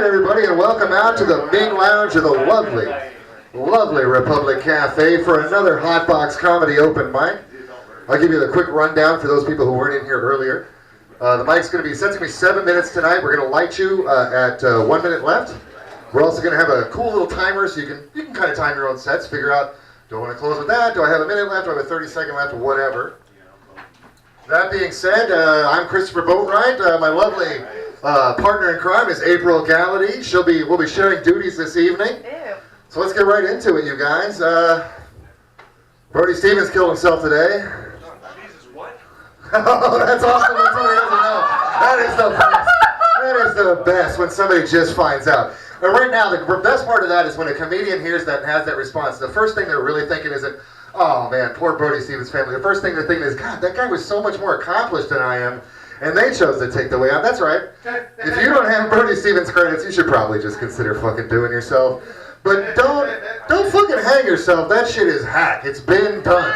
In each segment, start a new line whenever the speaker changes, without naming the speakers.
right, everybody, and welcome out to the main lounge of the lovely Republic Cafe for another HotBox comedy open mic. I'll give you the quick rundown for those people who weren't in here earlier. The mic's going to be set to me 7 minutes tonight. We're going to light you at 1 minute left. We're also going to have a cool little timer, so you can kind of time your own sets. Figure out, do I want to close with that? Do I have a minute left? Do I have a 30-second left? Or whatever. That being said, I'm Christopher Boatright. My lovely partner in crime is April Gallaty. We'll be sharing duties this evening.
Ew.
So let's get right into it, you guys. Brody Stevens killed himself today.
Jesus, what?
Oh, that's awesome when somebody doesn't know. That is the best. That is the best when somebody just finds out. But right now, the best part of that is when a comedian hears that and has that response. The first thing they're really thinking isn't, oh man, poor Brody Stevens' family. The first thing they're thinking is, God, that guy was so much more accomplished than I am, and they chose to take the way out. That's right. If you don't have Brody Stevens credits, you should probably just consider fucking doing yourself. But don't fucking hang yourself. That shit is hack. It's been done.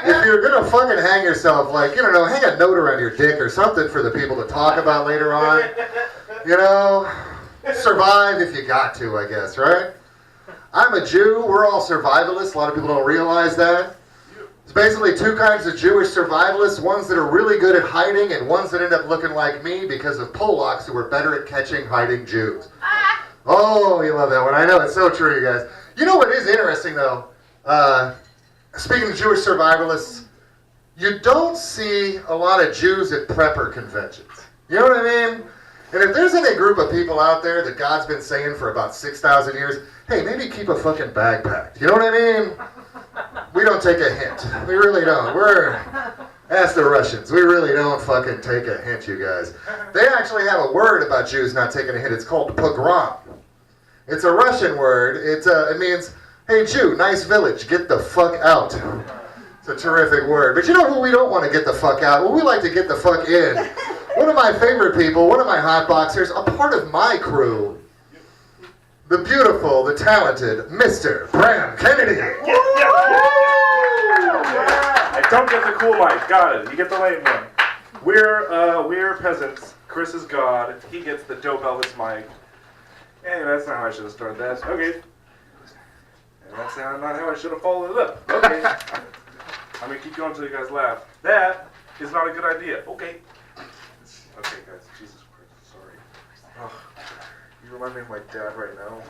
If you're gonna fucking hang yourself, like, you know, hang a note around your dick or something for the people to talk about later on. You know, survive if you got to, I guess, right? I'm a Jew. We're all survivalists. A lot of people don't realize that. It's basically two kinds of Jewish survivalists, ones that are really good at hiding and ones that end up looking like me because of Polacks who were better at catching hiding Jews. Oh, you love that one. I know, it's so true, you guys. You know what is interesting, though? Speaking of Jewish survivalists, you don't see a lot of Jews at prepper conventions. You know what I mean? And if there's any group of people out there that God's been saying for about 6,000 years, hey, maybe keep a fucking bag packed. You know what I mean? We don't take a hint. We really don't. Ask the Russians. We really don't fucking take a hint, you guys. They actually have a word about Jews not taking a hint. It's called pogrom. It's a Russian word. It means, hey Jew, nice village, get the fuck out. It's a terrific word. But you know who we don't want to get the fuck out? Well, we like to get the fuck in. One of my favorite people, one of my hotboxers, a part of my crew, the beautiful, the talented Mr. Bram Kennedy.
I don't get the cool mic. Got it. You get the lame one. We're peasants. Chris is God. He gets the dope Elvis mic. Anyway, that's not how I should have started that. Okay. And that's not how I should have followed it up. Okay. I'm gonna keep going until you guys laugh. That is not a good idea. Okay. Okay, guys. Jesus Christ. Sorry. Oh, you remind me of my dad right now.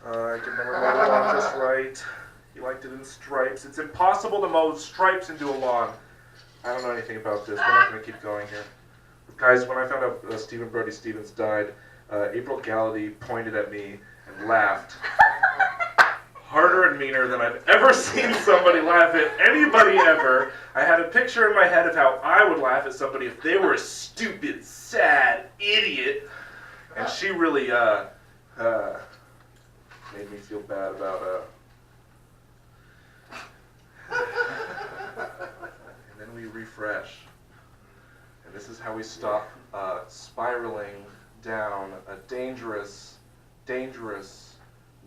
I can never mow a lawn just right. He liked it in stripes. It's impossible to mow stripes into a lawn. I don't know anything about this. We're not going to keep going here. Guys, when I found out Brody Stevens died, April Gallaty pointed at me and laughed. Harder and meaner than I've ever seen somebody laugh at anybody ever. I had a picture in my head of how I would laugh at somebody if they were a stupid, sad idiot. And she really made me feel bad about and then we refresh. And this is how we stop spiraling down a dangerous, dangerous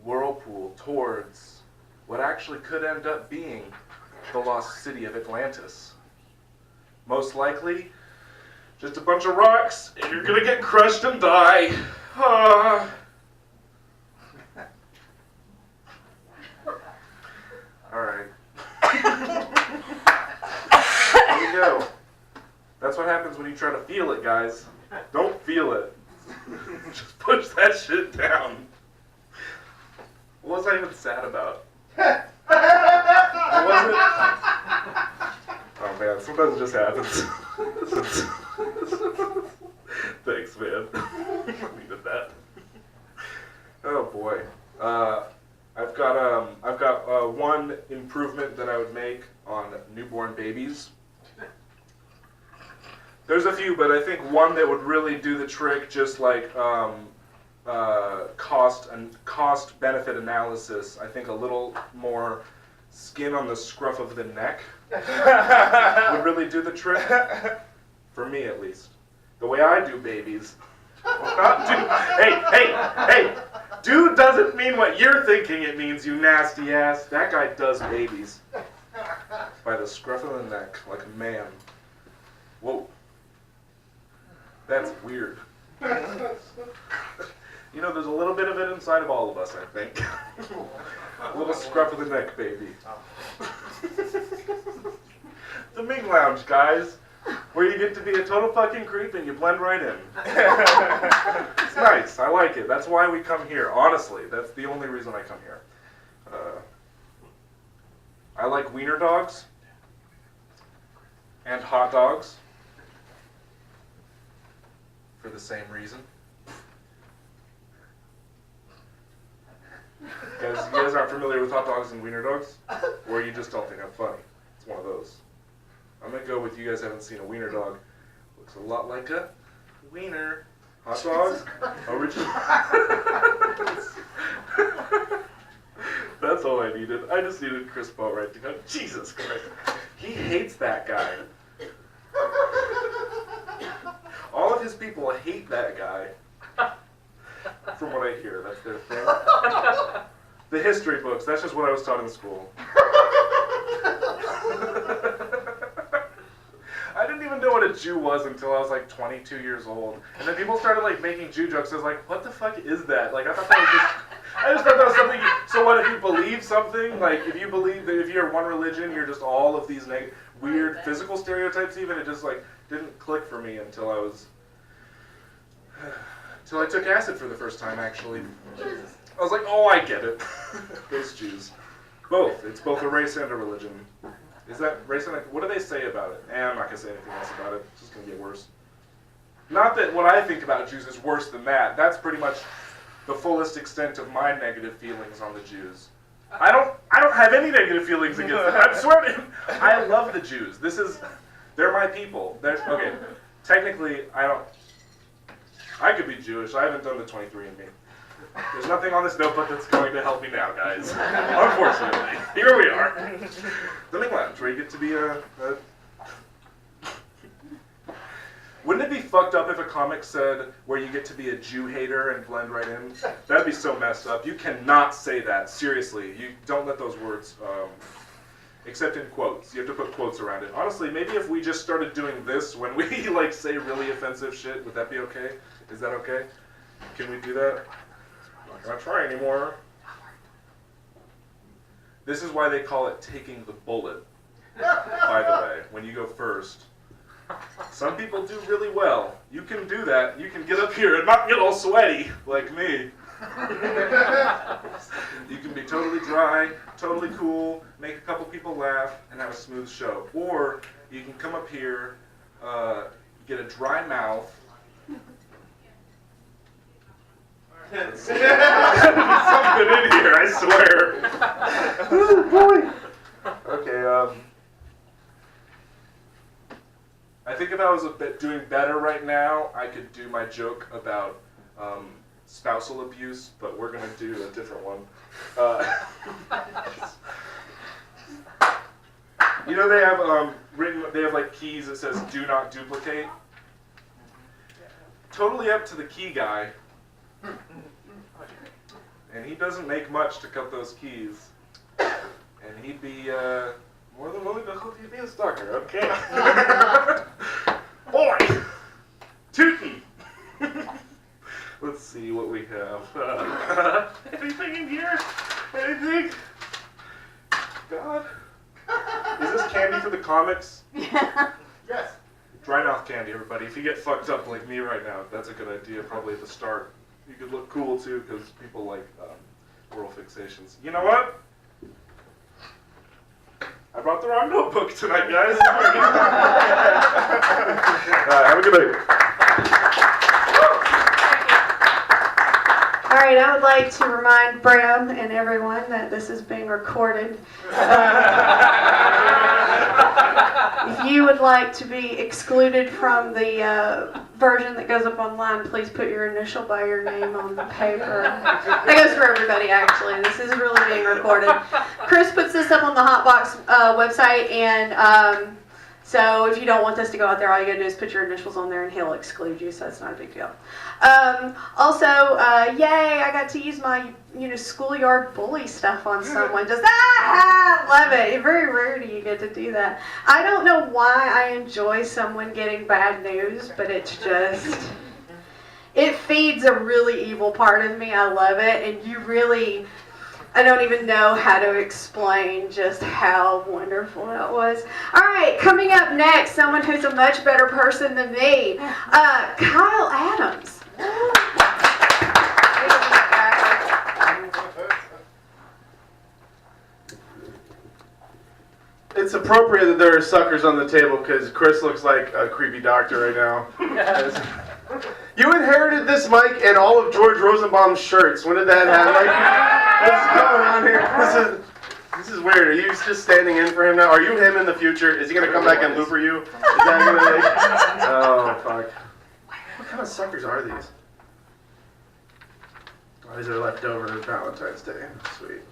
whirlpool towards what actually could end up being the lost city of Atlantis. Most likely, just a bunch of rocks, and you're gonna get crushed and die. Alright. Here we go. That's what happens when you try to feel it, guys. Don't feel it. Just push that shit down. What was I even sad about? What was it? Oh man, sometimes it just happens. Thanks, man. I needed that. Oh boy. I've got one improvement that I would make on newborn babies. There's a few, but I think one that would really do the trick, just like cost benefit analysis. I think a little more skin on the scruff of the neck would really do the trick. For me, at least. The way I do babies. Not do. Hey! Dude doesn't mean what you're thinking it means, you nasty ass. That guy does babies. By the scruff of the neck, like a man. Whoa. That's weird. You know, there's a little bit of it inside of all of us, I think. A little scruff of the neck, baby. The Ming Lounge, guys, where you get to be a total fucking creep and you blend right in. It's nice. I like it. That's why we come here. Honestly, that's the only reason I come here. I like wiener dogs and hot dogs for the same reason. You guys aren't familiar with hot dogs and wiener dogs? Or you just don't think I'm funny? It's one of those. I'm going to go with you guys haven't seen a wiener dog. Looks a lot like a wiener. Hot dog? Original. That's all I needed. I just needed Chris Boatright to go, Jesus Christ. He hates that guy. All of his people hate that guy. From what I hear, that's their thing. The history books, that's just what I was taught in school. I didn't even know what a Jew was until I was like 22 years old. And then people started like making Jew jokes. I was like, what the fuck is that? Like I thought that was I just thought that was something, so what if you believe something? Like if you believe that if you're one religion, you're just all of these weird physical stereotypes even, it just like didn't click for me until I took acid for the first time, actually. I was like, oh, I get it. Those Jews. Both. It's both a race and a religion. Is that race and what do they say about it? I'm not going to say anything else about it. It's just going to get worse. Not that what I think about Jews is worse than that. That's pretty much the fullest extent of my negative feelings on the Jews. I don't have any negative feelings against them. I swear to you. I love the Jews. They're my people. Okay, technically, I could be Jewish. I haven't done the 23andMe. There's nothing on this notebook that's going to help me now, guys. Unfortunately. Here we are. The Ming Lounge, where you get to be Wouldn't it be fucked up if a comic said where you get to be a Jew hater and blend right in? That'd be so messed up. You cannot say that. Seriously. You don't let those words, except in quotes. You have to put quotes around it. Honestly, maybe if we just started doing this when we like say really offensive shit, would that be okay? Is that okay? Can we do that? I'm not gonna try anymore. This is why they call it taking the bullet, by the way, when you go first. Some people do really well. You can do that. You can get up here and not get all sweaty like me. You can be totally dry, totally cool, make a couple people laugh, and have a smooth show. Or you can come up here, get a dry mouth. Something in here, I swear. Oh boy. Okay, I think if I was doing better right now, I could do my joke about spousal abuse, but we're gonna do a different one. You know they have they have like keys that says "Do not duplicate." Totally up to the key guy, and he doesn't make much to cut those keys, and he'd be more than willing to help you be a stalker. Okay. Boy, tootin'. Let's see what we have. Anything in here? Anything? God. Is this candy for the comics?
Yeah.
Yes.
Dry mouth candy, everybody. If you get fucked up like me right now, that's a good idea. Probably at the start. You could look cool too, because people like oral fixations. You know what? I brought the wrong notebook tonight, guys. Have a good night.
All right, I would like to remind Bram and everyone that this is being recorded. If you would like to be excluded from the version that goes up online, please put your initial by your name on the paper. That goes for everybody, actually. This is really being recorded. Chris puts this up on the HotBox website, and so if you don't want this to go out there, all you gotta do is put your initials on there and he'll exclude you, so that's not a big deal. Also, yay, I got to use my schoolyard bully stuff on someone. Just, love it. Very rare do you get to do that. I don't know why I enjoy someone getting bad news, but it's just, it feeds a really evil part of me. I love it, and you really, I don't even know how to explain just how wonderful that was. All right, coming up next, someone who's a much better person than me, Kyle Adams.
It's appropriate that there are suckers on the table because Chris looks like a creepy doctor right now. You inherited this mic and all of George Rosenbaum's shirts. When did that happen? What's going on here? This is weird. Are you just standing in for him now? Are you him in the future? Is he gonna come back and looper you? Is that gonna oh fuck. What kind of suckers are these? Oh, these are left over Valentine's Day. Sweet.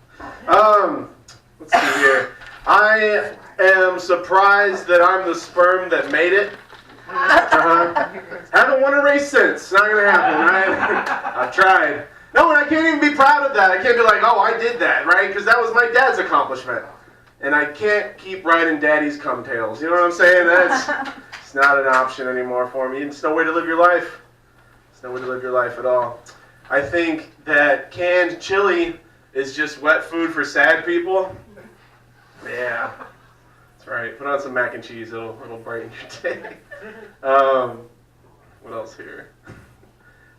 Let's see here. I am surprised that I'm the sperm that made it. Haven't won a race since. It's not gonna happen. I've tried. No, and I can't even be proud of that. I can't be like, oh, I did that, right? Because that was my dad's accomplishment. And I can't keep riding daddy's cum tails. You know what I'm saying? It's not an option anymore for me. It's no way to live your life. It's no way to live your life at all. I think that canned chili is just wet food for sad people. Yeah, that's right. Put on some mac and cheese. It'll brighten your day. What else here?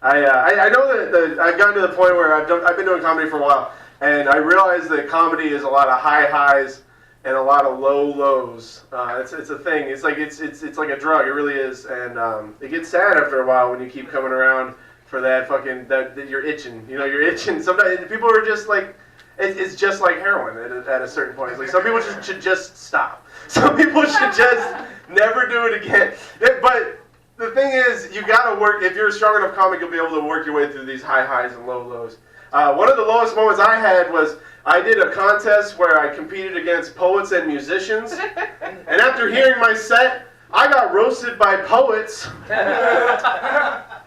I know that I've gotten to the point where I've been doing comedy for a while, and I realize that comedy is a lot of high highs and a lot of low lows. It's a thing. It's like it's like a drug. It really is, and it gets sad after a while when you keep coming around for that fucking that you're itching. You know, you're itching. Sometimes people are just like. It's just like heroin at a certain point. It's like some people should just stop. Some people should just never do it again. But the thing is, you gotta work. If you're a strong enough comic, you'll be able to work your way through these high highs and low lows. One of the lowest moments I had was I did a contest where I competed against poets and musicians, and after hearing my set, I got roasted by poets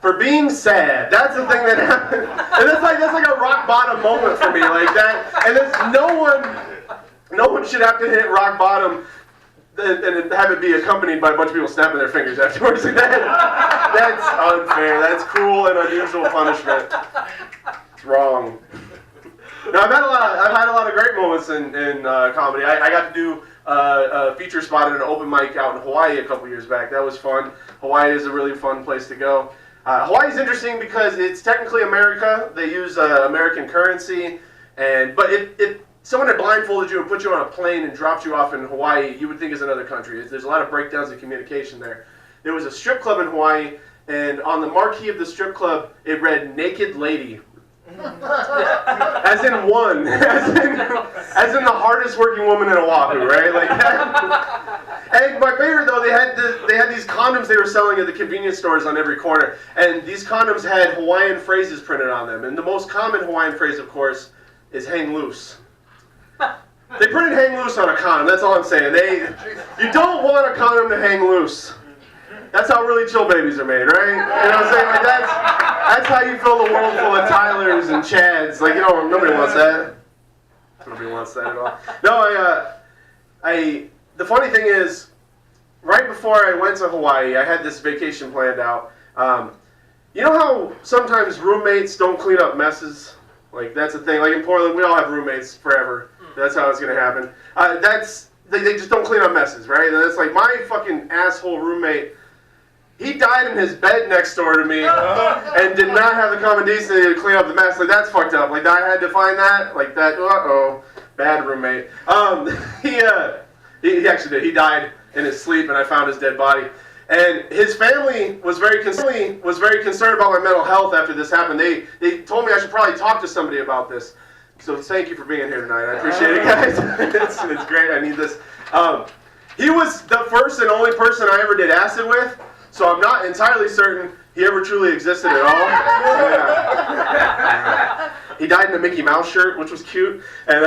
for being sad. That's the thing that happened. And that's like a rock bottom moment for me, like that. And there's no one should have to hit rock bottom and have it be accompanied by a bunch of people snapping their fingers afterwards. Like that's unfair. That's cruel and unusual punishment. It's wrong. Now I've had a lot of great moments in comedy. I got to do a feature spot at an open mic out in Hawaii a couple years back. That was fun. Hawaii is a really fun place to go. Hawaii's interesting because it's technically America. They use American currency, but if someone had blindfolded you and put you on a plane and dropped you off in Hawaii, you would think it's another country. There's a lot of breakdowns in communication there. There was a strip club in Hawaii, and on the marquee of the strip club, it read "Naked Lady." As in one, as in the hardest working woman in Oahu, right? Like that. And my favorite though, they had these condoms they were selling at the convenience stores on every corner, and these condoms had Hawaiian phrases printed on them. And the most common Hawaiian phrase, of course, is "hang loose." They printed "hang loose" on a condom. That's all I'm saying. You don't want a condom to hang loose. That's how really chill babies are made, right? You know what I'm saying? Like that's how you fill the world full of Tylers and Chads. Like, you know, nobody wants that. Nobody wants that at all. No, the funny thing is, right before I went to Hawaii, I had this vacation planned out. You know how sometimes roommates don't clean up messes? Like, that's a thing. Like in Portland, we all have roommates forever. That's how it's going to happen. They just don't clean up messes, right? And it's like my fucking asshole roommate. He died in his bed next door to me and did not have the common decency to clean up the mess. Like, that's fucked up. Like, I had to find that. Like, that, uh-oh, bad roommate. He actually did. He died in his sleep, and I found his dead body. And his family was very concerned about my mental health after this happened. They told me I should probably talk to somebody about this. So thank you for being here tonight. I appreciate it, guys. It's great. I need this. He was the first and only person I ever did acid with. So I'm not entirely certain he ever truly existed at all. Yeah. He died in a Mickey Mouse shirt, which was cute. And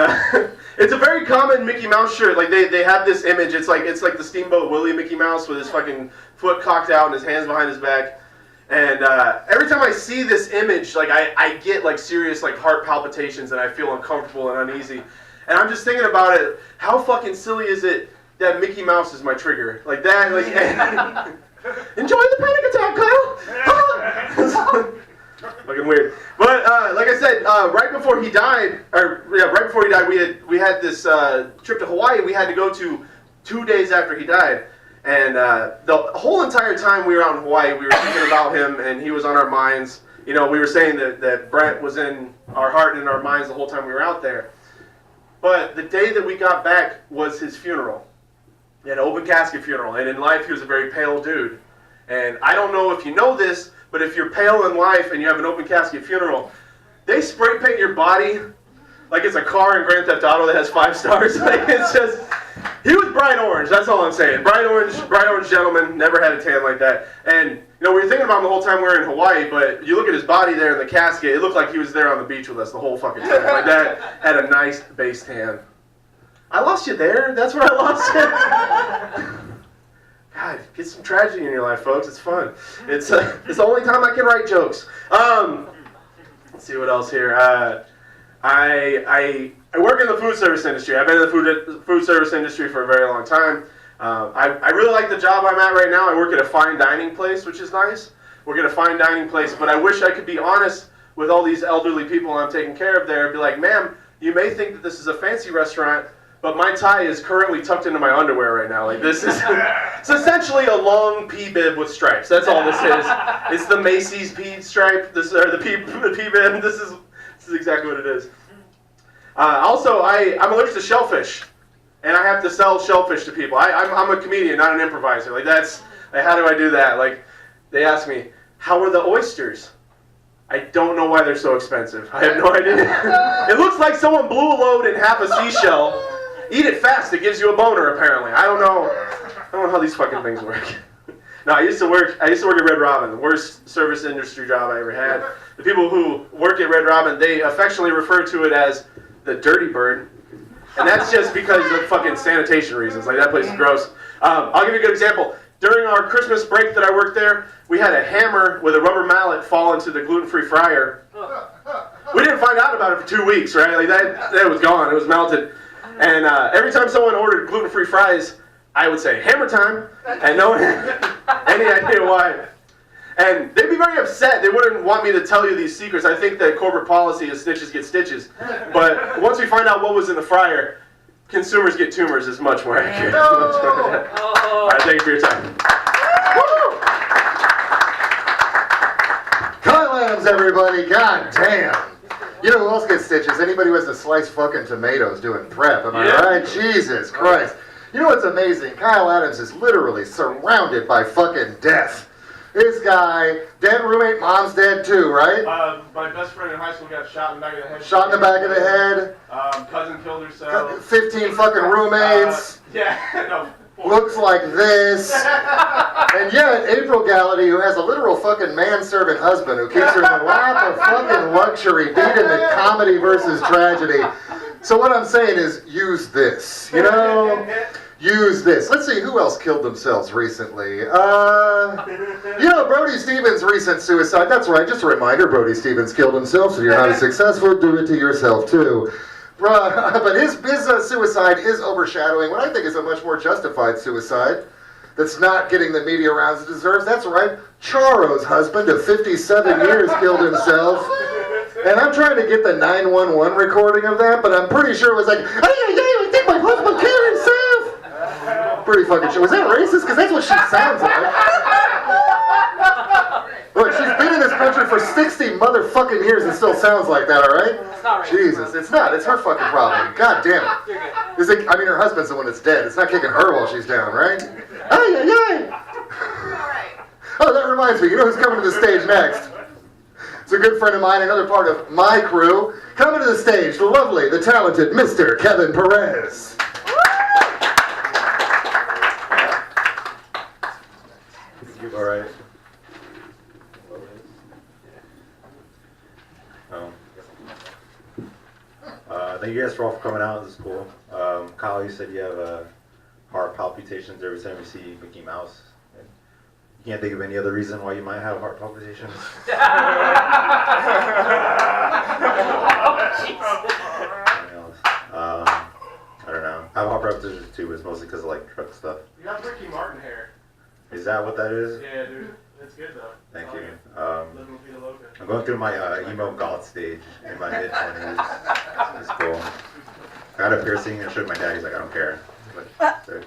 it's a very common Mickey Mouse shirt. Like they have this image. It's like the Steamboat Willie Mickey Mouse with his fucking foot cocked out and his hands behind his back. And every time I see this image, like I get like serious like heart palpitations and I feel uncomfortable and uneasy. And I'm just thinking about it. How fucking silly is it that Mickey Mouse is my trigger? Like that. Like. Enjoy the panic attack, Kyle! fucking weird. But like I said, right before he died, we had this trip to Hawaii. We had to go to 2 days after he died, and the whole entire time we were out in Hawaii, we were thinking about him, and he was on our minds. You know, we were saying that Brent was in our heart and in our minds the whole time we were out there. But the day that we got back was his funeral, an open casket funeral, and in life he was a very pale dude. And I don't know if you know this, but if you're pale in life and you have an open casket funeral, they spray paint your body like it's a car in Grand Theft Auto that has 5 stars. Like it's just, he was bright orange. That's all I'm saying. Bright orange gentleman. Never had a tan like that. And you know, we were thinking about him the whole time we were in Hawaii. But you look at his body there in the casket. It looked like he was there on the beach with us the whole fucking time. Like that had a nice base tan. I lost you there. That's what I lost you. God, get some tragedy in your life, folks. It's fun. It's the only time I can write jokes. Let's see what else here. I work in the food service industry. I've been in the food service industry for a very long time. I really like the job I'm at right now. I work at a fine dining place, which is nice. Work at a fine dining place, but I wish I could be honest with all these elderly people I'm taking care of there and be like, ma'am, you may think that this is a fancy restaurant, but my tie is currently tucked into my underwear right now. Like this is, it's essentially a long P-bib with stripes. That's all this is. It's the Macy's P stripe. The P-bib. This is exactly what it is. Also, I'm allergic to shellfish, and I have to sell shellfish to people. I'm a comedian, not an improviser. Like that's, like, how do I do that? Like they ask me, how are the oysters? I don't know why they're so expensive. I have no idea. It looks like someone blew a load in half a seashell. Eat it fast, it gives you a boner, apparently. I don't know how these fucking things work. No, I used to work at Red Robin, the worst service industry job I ever had. The people who work at Red Robin, they affectionately refer to it as the dirty bird. And that's just because of fucking sanitation reasons. Like, that place is gross. I'll give you a good example. During our Christmas break that I worked there, we had a hammer with a rubber mallet fall into the gluten-free fryer. We didn't find out about it for 2 weeks, right? Like, that was gone. It was melted. And every time someone ordered gluten-free fries, I would say, hammer time, and no one had any idea why. And they'd be very upset. They wouldn't want me to tell you these secrets. I think that corporate policy is snitches get stitches. But once we find out what was in the fryer, consumers get tumors is much more accurate. No. All right, thank you for your time.
Kyle Adams, everybody. God damn. You know who else gets stitches? Anybody who has to slice fucking tomatoes doing prep. Am I right? Jesus Christ. You know what's amazing? Kyle Adams is literally surrounded by fucking death. This guy, dead roommate, mom's dead too, right?
My best friend in high school got shot in the back of the head.
Shot in the back of the head.
Cousin killed herself.
15 fucking roommates.
No.
Looks like this. And yet, April Gallaty, who has a literal fucking manservant husband who keeps her in a lap of fucking luxury, beat him at comedy versus tragedy. So what I'm saying is, use this, you know? Use this. Let's see, who else killed themselves recently? You know, Brody Stevens' recent suicide. That's right, just a reminder, Brody Stevens killed himself, so you're not as successful, do it to yourself too. But his suicide is overshadowing what I think is a much more justified suicide that's not getting the media rounds it deserves. That's right, Charo's husband of 57 years killed himself. And I'm trying to get the 911 recording of that, but I'm pretty sure it was like, I think my husband killed himself. Pretty fucking sure. Was that racist? Because that's what she sounds like. Look, she's been in this country for 60 motherfucking years and still sounds like that, all right?
It's not racist.
Jesus, it's not. It's her fucking problem. God damn it.
You're good.
Her husband's the one that's dead. It's not kicking her while she's down, right? Oh, that reminds me. You know who's coming to the stage next? It's a good friend of mine, another part of my crew. Coming to the stage, the lovely, the talented Mr. Kevin Perez.
All right. Thank you guys for all for coming out. This is cool. Kyle, you said you have heart palpitations every time you see Mickey Mouse. You can't think of any other reason why you might have heart palpitations? I don't know. I have heart palpitations too, but it's mostly because of like truck stuff.
You got Ricky Martin hair.
Is that what that is?
Yeah, dude. It's good though.
Thank you.
Living with the logo.
I'm going through my emo goth stage in my mid-20s. It's cool. I got a piercing and I showed my dad. He's like, I don't care. But, it's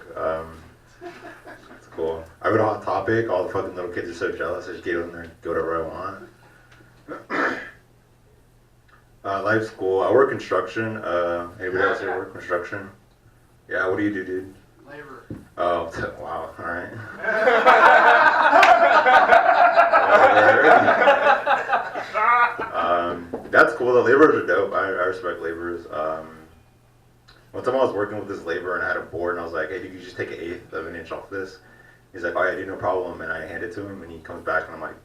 cool. I went on Hot Topic. All the fucking little kids are so jealous. I just gave them there, go whatever I want. Life's cool. I work construction. Anybody else here work construction? Yeah, what do you do, dude?
Labor.
Oh, wow. All right. That's cool. The laborers are dope. I respect laborers. One time I was working with this laborer and I had a board and I was like, hey, dude, you just take an eighth of an inch off this? He's like, oh yeah, dude, no problem. And I hand it to him and he comes back and I'm like,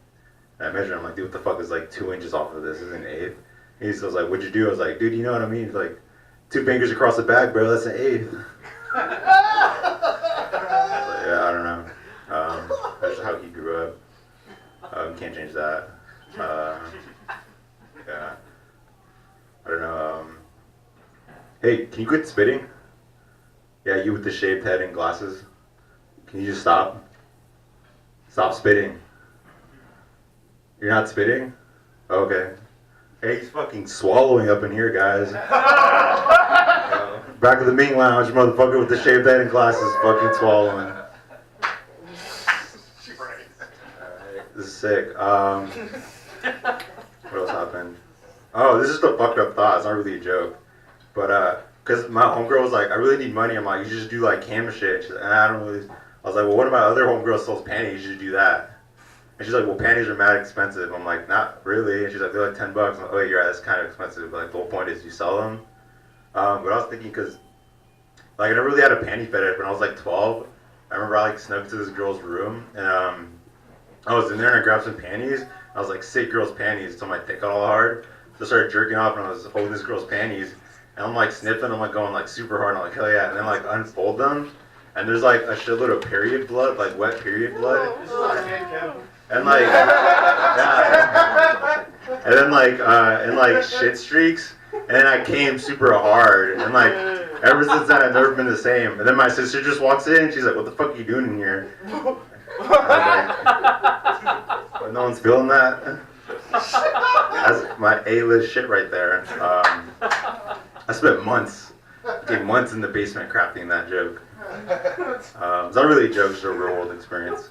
and I measure. I'm like, dude, what the fuck is like 2 inches off of this? This is an eighth. And he was like, what'd you do? I was like, dude, you know what I mean? He's like, 2 fingers across the back, bro. That's an eighth. Yeah, I don't know. That's how he grew up. Can't change that. Yeah. I don't know. Hey, can you quit spitting? Yeah, you with the shaved head and glasses. Can you just stop? Stop spitting. You're not spitting? Okay. Hey, he's fucking swallowing up in here, guys. Back of the Ming Lounge, motherfucker with the shaved head and glasses, fucking swallowing. This is sick. What else happened? Oh, this is just a fucked up thought. It's not really a joke. But, cause my homegirl was like, I really need money. I'm like, you should just do like cam shit. She's like, I don't really. I was like, well, one of my other homegirls sells panties. You should do that. And she's like, well, panties are mad expensive. I'm like, not really. And she's like, they're like $10. I'm like, oh, yeah, you're right. That's kind of expensive. But like, the whole point is you sell them. But I was thinking, cause like I never really had a panty fetish. When I was like 12, I remember I like snuck to this girl's room and I was in there and I grabbed some panties. I was like, sick girl's panties. So my dick got all hard. So I started jerking off and I was holding this girl's panties. And I'm like sniffing, I'm like going like super hard. And I'm like, hell yeah. And then like unfold them. And there's like a shitload of period blood, like wet period blood. And like, yeah. And then like shit streaks. And then I came super hard. And like, ever since then, I've never been the same. And then my sister just walks in and she's like, what the fuck are you doing in here? But no one's feeling that. That's my A-list shit right there. I spent months in the basement crafting that joke. It's not really a joke, it's just a real world experience.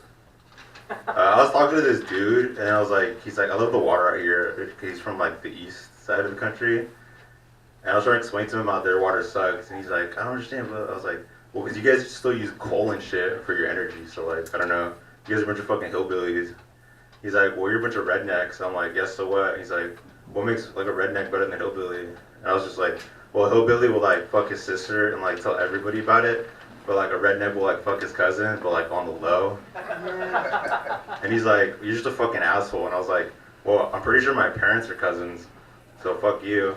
I was talking to this dude, and I was like, he's like, I love the water out here. He's from like the east side of the country. And I was trying to explain to him how their water sucks, and he's like, I don't understand. But I was like, well, because you guys still use coal and shit for your energy, so like, I don't know. You guys are a bunch of fucking hillbillies. He's like, well, you're a bunch of rednecks. I'm like, yes, so what? He's like, what makes like a redneck better than a hillbilly? And I was just like, well, a hillbilly will like fuck his sister and like tell everybody about it, but like a redneck will like fuck his cousin, but like on the low. And he's like, you're just a fucking asshole. And I was like, well, I'm pretty sure my parents are cousins, so fuck you.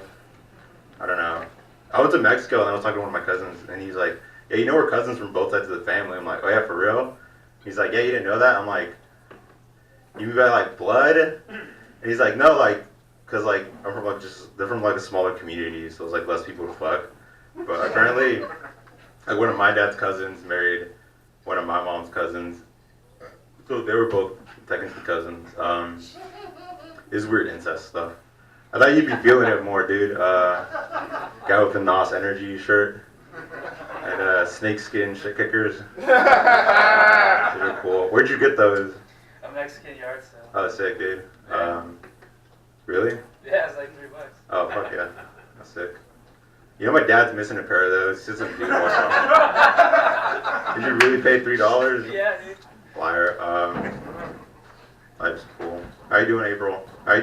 I don't know. I went to Mexico and I was talking to one of my cousins, and he's like, yeah, you know we're cousins from both sides of the family. I'm like, oh yeah, for real? He's like, yeah, you didn't know that? I'm like, you mean by like blood? And he's like, no, like, cause like I'm from like they're from like a smaller community, so it's like less people to fuck. But apparently, like one of my dad's cousins married one of my mom's cousins, so they were both technically cousins. It's weird incest stuff. I thought you'd be feeling it more, dude. Guy with the NOS Energy shirt and snakeskin shit kickers. Those are cool. Where'd you get those?
A Mexican yard sale.
Oh, sick, dude. Really?
Yeah, it's like $3.
Oh, fuck yeah. That's sick. You know my dad's missing a pair of those. He doesn't do more. Did you really pay $3?
Yeah, dude.
Liar. Life's cool. How you doing, April?
You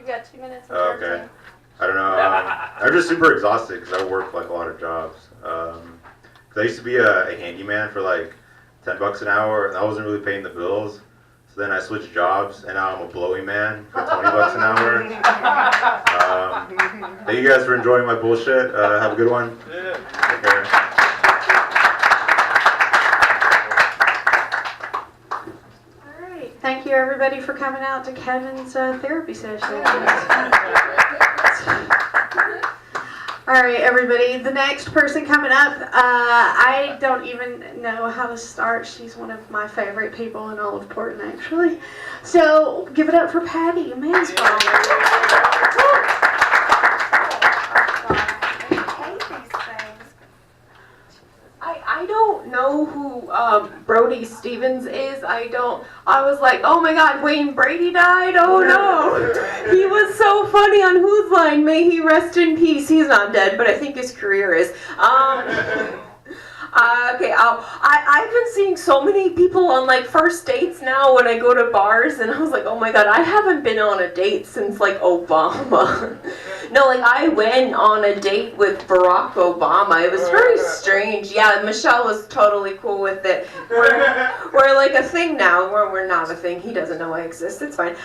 got 2 minutes. And
Oh, okay. I don't know. I'm just super exhausted because I work like a lot of jobs. Cause I used to be a handyman for like $10 an hour, and I wasn't really paying the bills. So then I switched jobs, and now I'm a blowy man for $20 an hour. Thank you guys for enjoying my bullshit. Have a good one. Take care.
All right. Thank you, everybody, for coming out to Kevin's therapy session. All right, everybody. The next person coming up, I don't even know how to start. She's one of my favorite people in all of Portland, actually. So give it up for Patty Mansball.
I don't know who Brody Stevens is. I was like, oh my God, Wayne Brady died? Oh no. He was so funny on Whose Line? May he rest in peace. He's not dead, but I think his career is. Okay, I've been seeing so many people on like first dates now when I go to bars, and I was like, oh my God, I haven't been on a date since like Obama. No, like I went on a date with Barack Obama. It was very strange. Yeah, Michelle was totally cool with it. We're like a thing now. We're not a thing. He doesn't know I exist. It's fine.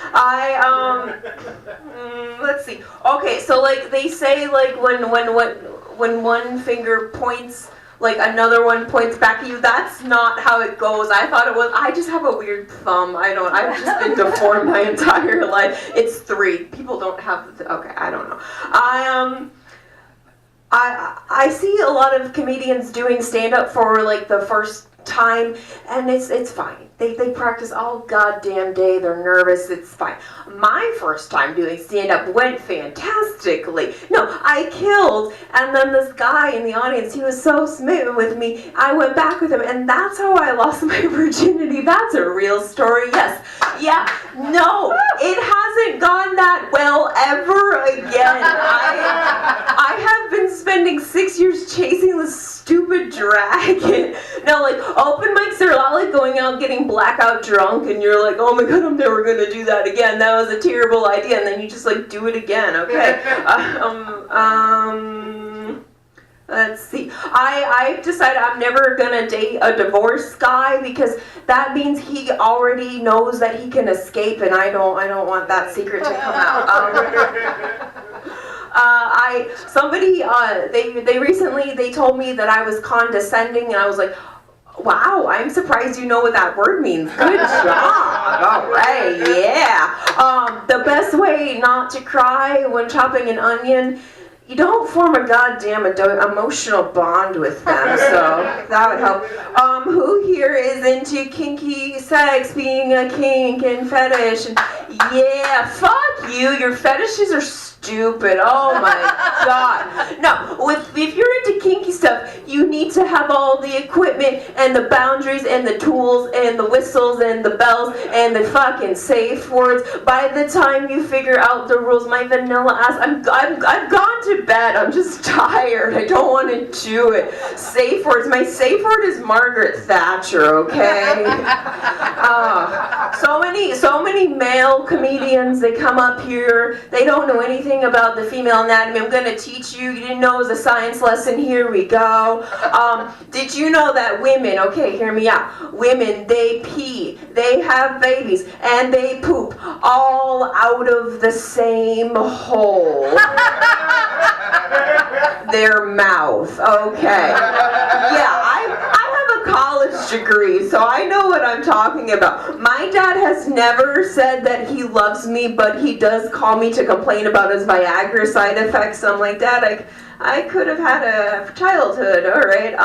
Let's see. Okay, so like they say like when one finger points, like another one points back at you. That's not how it goes. I thought it was. I just have a weird thumb. I've just been deformed my entire life. It's 3. People don't have. Okay, I don't know. I see a lot of comedians doing stand-up for like the first time, and it's fine. They practice all goddamn day. They're nervous. It's fine. My first time doing stand-up went fantastically. No, I killed. And then this guy in the audience, he was so smitten with me, I went back with him, and that's how I lost my virginity. That's a real story. Yes. Yeah. No, it hasn't gone that well ever again. I have been spending 6 years chasing this stupid dragon. No, like open mics are a lot like going out getting blackout drunk, and you're like, oh my God, I'm never gonna do that again. That was a terrible idea, and then you just like do it again. Okay. Let's see. I've decided I'm never gonna date a divorced guy because that means he already knows that he can escape, and I don't want that secret to come out. They recently told me that I was condescending, and I was like, wow, I'm surprised you know what that word means. Good job. All right, yeah. The best way not to cry when chopping an onion, you don't form a goddamn emotional bond with them, so that would help. Who here is into kinky sex, being a kink and fetish? And yeah, fuck you. Your fetishes are stupid. Oh my God. No, if you're into kinky stuff, you need to have all the equipment and the boundaries and the tools and the whistles and the bells and the fucking safe words. By the time you figure out the rules, my vanilla ass, I've gone to bed. I'm just tired. I don't want to do it. Safe words. My safe word is Margaret Thatcher. Okay. So many male comedians. They come up here. They don't know anything about the female anatomy. I'm going to teach you. You didn't know it was a science lesson. Here we go. Did you know that women, okay, hear me out. Women, they pee, they have babies, and they poop all out of the same hole. Their mouth, okay. Yeah, I have a college degree, so I know what I'm talking about. My dad has never said that he loves me, but he does call me to complain about his Viagra side effects. So I'm like, Dad, I could have had a childhood, all right.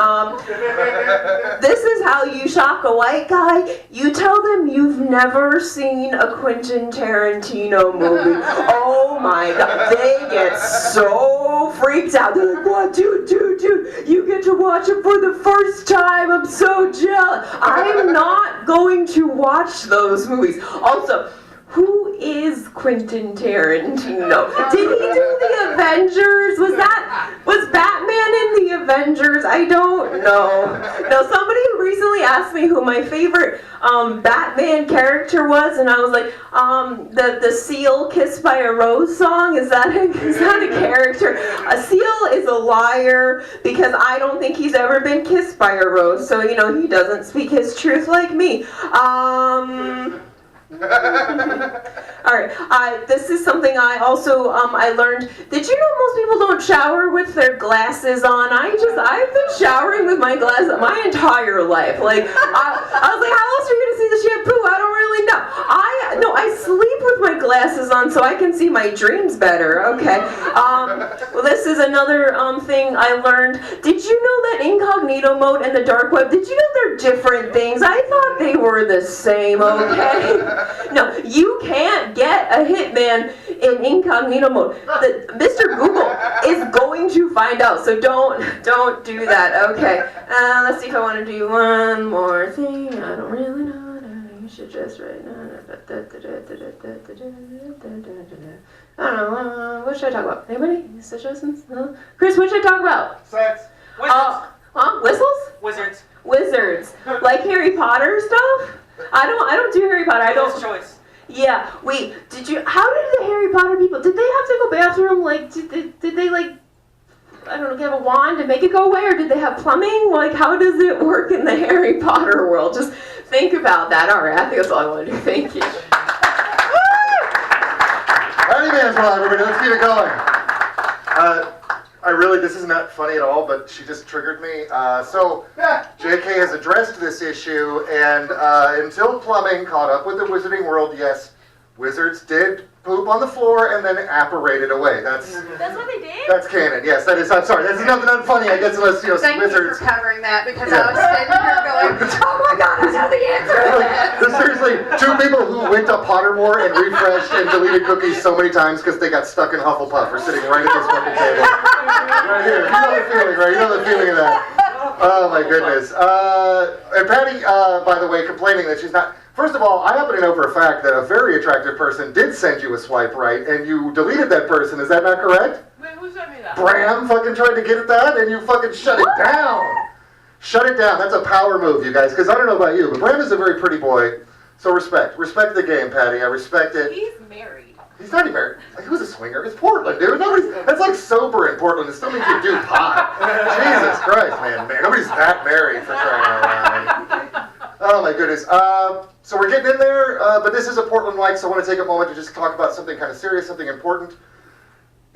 This is how you shock a white guy. You tell them you've never seen a Quentin Tarantino movie. Oh my God, they get so freaked out. They're like, what, dude, you get to watch it for the first time. I'm so jealous. I'm not going to watch those movies. Also, who is Quentin Tarantino? Did he do the Avengers? Was Batman in the Avengers? I don't know. No, somebody recently asked me who my favorite Batman character was, and I was like, the seal Kissed by a Rose song, is that a character? A seal is a liar because I don't think he's ever been kissed by a rose, so he doesn't speak his truth like me. Alright, this is something I also, I learned. Did you know most people don't shower with their glasses on? I've been showering with my glasses my entire life. Like, I was like, how else are you gonna see the shampoo? I don't really know. I sleep with my glasses on so I can see my dreams better. Okay. Well, this is another thing I learned. Did you know that incognito mode and the dark web, did you know they're different things? I thought they were the same, okay? No, you can't get a hitman in incognito mode. Mr. Google is going to find out, so don't do that, okay? Let's see if I want to do one more thing. I don't really know. You should just right now. I don't know. What should I talk about? Anybody? Suggestions? No? Chris, what should I talk about?
Sex.
Whistles?
Wizards.
Wizards. Like Harry Potter stuff? I don't do Harry Potter. I don't.
First choice.
Yeah. Wait. How did the Harry Potter people? Did they have to go bathroom? Like, did they like? I don't know, have a wand to make it go away, or did they have plumbing? Like, how does it work in the Harry Potter world? Just think about that. All right, I think that's all I want to do. Thank you.
Party man's wild, everybody. Let's keep it going. This is not funny at all, but she just triggered me. So, JK has addressed this issue, and until plumbing caught up with the wizarding world, yes, wizards did poop on the floor and then apparated away. That's
what they did?
That's canon, yes. That is, I'm sorry, that's nothing unfunny, I guess, unless,
Thank
wizards.
you for covering that, because
Yeah.
I was sitting here going, oh my god, I know the answer to that.
There's seriously two people who went to Pottermore and refreshed and deleted cookies so many times because they got stuck in Hufflepuff are sitting right at this fucking table. Right here. You know the feeling, right? You know the feeling of that. Oh my goodness. And Patty, by the way, complaining that she's not... First of all, I happen to know for a fact that a very attractive person did send you a swipe right, and you deleted that person. Is that not correct?
Wait, who sent me that?
Bram fucking tried to get at that, and you fucking shut it down. Shut it down. That's a power move, you guys, because I don't know about you, but Bram is a very pretty boy, so respect. Respect the game, Patty. I respect it.
He's married.
He's not even married. Like, he was a swinger. It's Portland, dude. That's like sober in Portland. It still means you do pot. Jesus Christ, man. Nobody's that married for crying out loud. Oh my goodness. So we're getting in there, but this is a Portland mic, so I want to take a moment to just talk about something kind of serious, something important.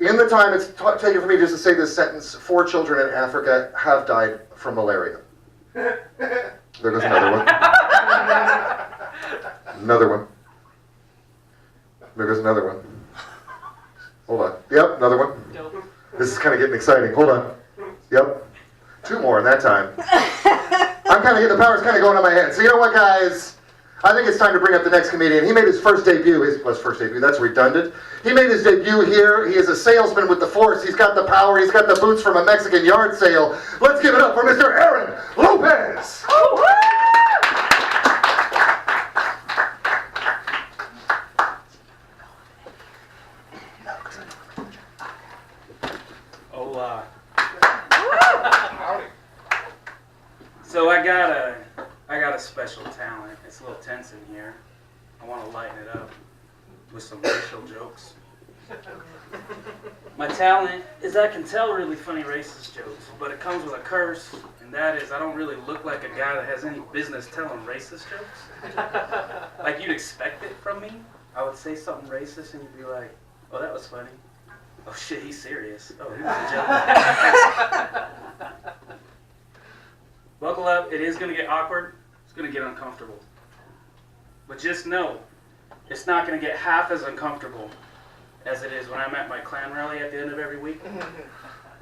In the time it's taken for me just to say this sentence, 4 children in Africa have died from malaria. There goes another one. Another one. There goes another one. Hold on. Yep, another one. This is kind of getting exciting. Hold on. Yep. 2 more in that time. I'm kind of getting, the power's kind of going on my head. So you know what, guys? I think it's time to bring up the next comedian. He made his first debut. That's redundant. He made his debut here. He is a salesman with the force. He's got the power. He's got the boots from a Mexican yard sale. Let's give it up for Mr. Aaron Lopez.
Hola. So I got a special talent. It's a little tense in here. I want to lighten it up with some racial jokes. My talent is I can tell really funny racist jokes, but it comes with a curse, and that is I don't really look like a guy that has any business telling racist jokes. Like you'd expect it from me. I would say something racist and you'd be like, oh, that was funny. Oh shit, he's serious. Oh, he was a joke. Buckle up, it is going to get awkward, it's going to get uncomfortable. But just know, it's not going to get half as uncomfortable as it is when I'm at my Klan rally at the end of every week.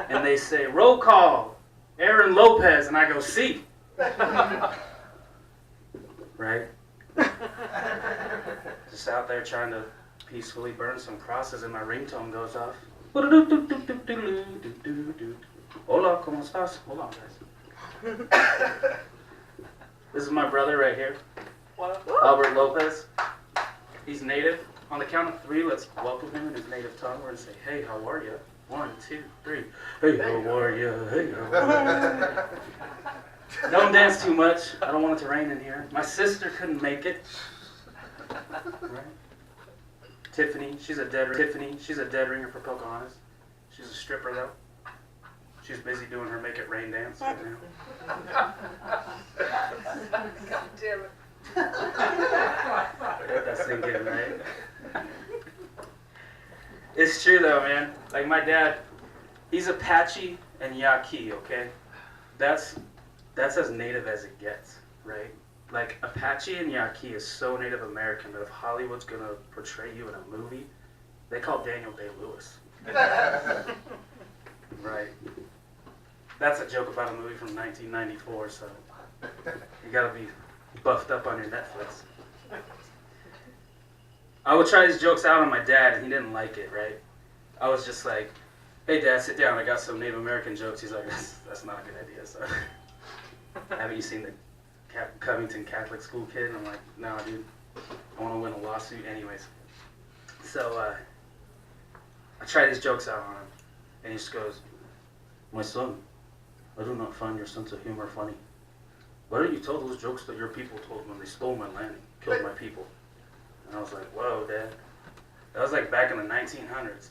And they say, roll call, Aaron Lopez, and I go, see. Right? Just out there trying to peacefully burn some crosses and my ringtone goes off. Hola, ¿cómo estás? Hold on, guys. This is my brother right here, Albert Lopez. He's native. On the count of 3, let's welcome him in his native tongue. We're going to say, hey, how are you? 1, 2, 3. Hey, how are you? Hey, how are you? Don't dance too much. I don't want it to rain in here. My sister couldn't make it. Right? Tiffany, she's a dead ringer for Pocahontas. She's a stripper, though. She's busy doing her Make It Rain dance right now.
God damn it.
Let that sink in, right? It's true though, man. Like my dad, he's Apache and Yaqui, okay? That's as native as it gets, right? Like, Apache and Yaqui is so Native American that if Hollywood's gonna portray you in a movie, they call Daniel Day-Lewis. Right. That's a joke about a movie from 1994, so you gotta be buffed up on your Netflix. I would try these jokes out on my dad, and he didn't like it, right? I was just like, hey, Dad, sit down. I got some Native American jokes. He's like, that's not a good idea, so. Haven't you seen the Covington Catholic School Kid? And I'm like, no, dude. I want to win a lawsuit anyways. So I try these jokes out on him, and he just goes, my son, I do not find your sense of humor funny. Why don't you tell those jokes that your people told when they stole my land and killed my people? And I was like, whoa, Dad. That was like back in the 1900s.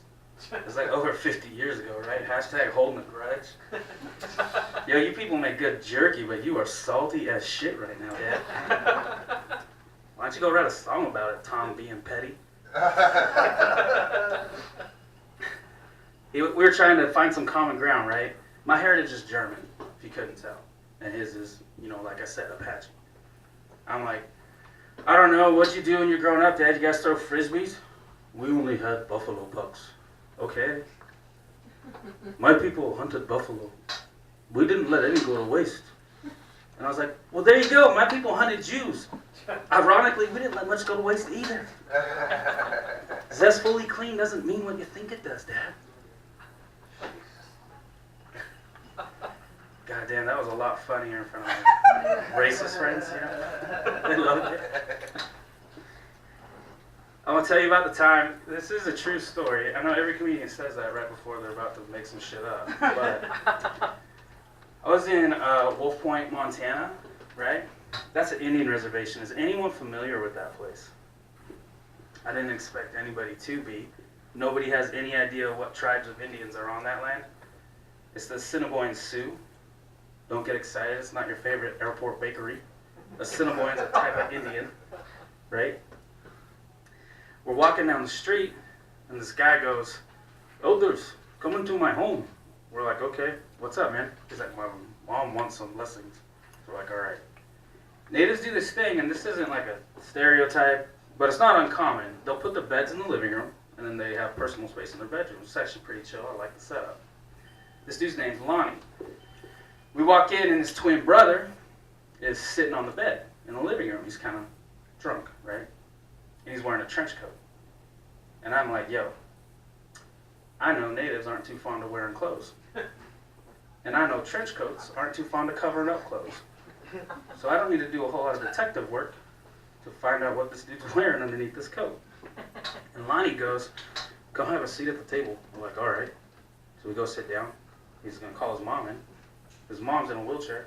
It was like over 50 years ago, right? Hashtag holding a grudge. Yo, you people make good jerky, but you are salty as shit right now, Dad. Why don't you go write a song about it, Tom being petty? We were trying to find some common ground, right? My heritage is German, if you couldn't tell. And his is, you know, like I said, Apache. I'm like, I don't know, what'd you do when you're growing up, Dad? You guys throw frisbees? We only had buffalo pups. Okay. My people hunted buffalo. We didn't let any go to waste. And I was like, well, there you go. My people hunted Jews. Ironically, we didn't let much go to waste either. Zestfully clean doesn't mean what you think it does, Dad. God damn, that was a lot funnier in front of my racist friends, you know? They loved it. I'm gonna tell you about the time. This is a true story. I know every comedian says that right before they're about to make some shit up. But I was in Wolf Point, Montana, right? That's an Indian reservation. Is anyone familiar with that place? I didn't expect anybody to be. Nobody has any idea what tribes of Indians are on that land. It's the Assiniboine Sioux. Don't get excited. It's not your favorite airport bakery. Assiniboine's a type of Indian, right? We're walking down the street, and this guy goes, elders, come into my home. We're like, okay, what's up, man? He's like, my mom wants some blessings. We're like, all right. Natives do this thing, and this isn't like a stereotype, but it's not uncommon. They'll put the beds in the living room, and then they have personal space in their bedroom. It's actually pretty chill. I like the setup. This dude's name's Lonnie. We walk in, and his twin brother is sitting on the bed in the living room. He's kind of drunk, right? And he's wearing a trench coat. And I'm like, yo, I know natives aren't too fond of wearing clothes. And I know trench coats aren't too fond of covering up clothes. So I don't need to do a whole lot of detective work to find out what this dude's wearing underneath this coat. And Lonnie goes, come have a seat at the table. We're like, all right. So we go sit down. He's going to call his mom in. His mom's in a wheelchair.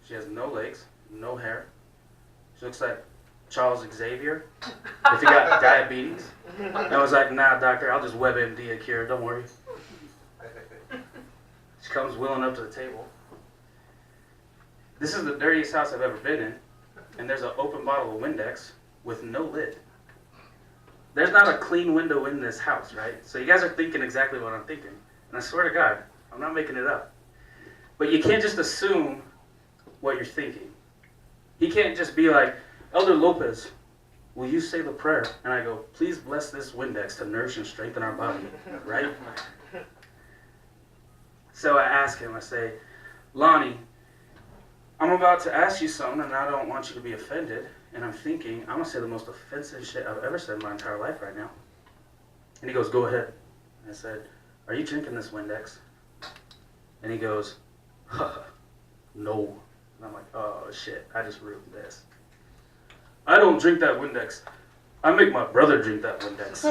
She has no legs, no hair. She looks like Charles Xavier if he got diabetes. And I was like, nah, doctor, I'll just WebMD a cure. Don't worry. She comes wheeling up to the table. This is the dirtiest house I've ever been in. And there's an open bottle of Windex with no lid. There's not a clean window in this house, right? So you guys are thinking exactly what I'm thinking. And I swear to God, I'm not making it up. But you can't just assume what you're thinking. He can't just be like, Elder Lopez, will you say the prayer? And I go, please bless this Windex to nourish and strengthen our body, right? So I ask him, I say, Lonnie, I'm about to ask you something and I don't want you to be offended. And I'm thinking, I'm going to say the most offensive shit I've ever said in my entire life right now. And he goes, go ahead. And I said, are you drinking this Windex? And he goes, no. And I'm like, oh shit, I just ruined this. I don't drink that Windex. I make my brother drink that Windex.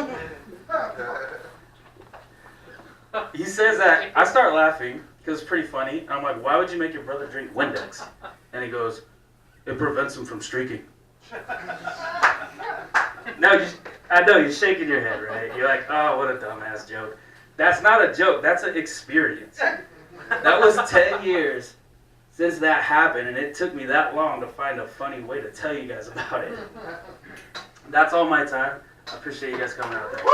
He says that, I start laughing because it's pretty funny. And I'm like, why would you make your brother drink Windex? And he goes, it prevents him from streaking. Now, I know you're shaking your head, right? You're like, oh, what a dumbass joke. That's not a joke, that's an experience. That was 10 years since that happened, and it took me that long to find a funny way to tell you guys about it. That's all my time. I appreciate you guys coming out there.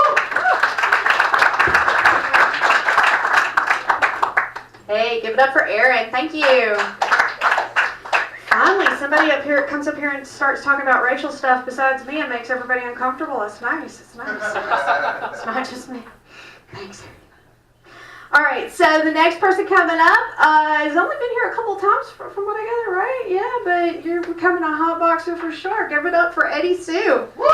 Hey, give it up for Aaron. Thank you. Finally, somebody up here comes up here and starts talking about racial stuff besides me and makes everybody uncomfortable. That's nice. It's nice. It's not just me. Thanks. All right, so the next person coming up has only been here a couple of times from what I gather, right? Yeah, but you're becoming a hotboxer for sure. Give it up for Eddie Sue. Woo!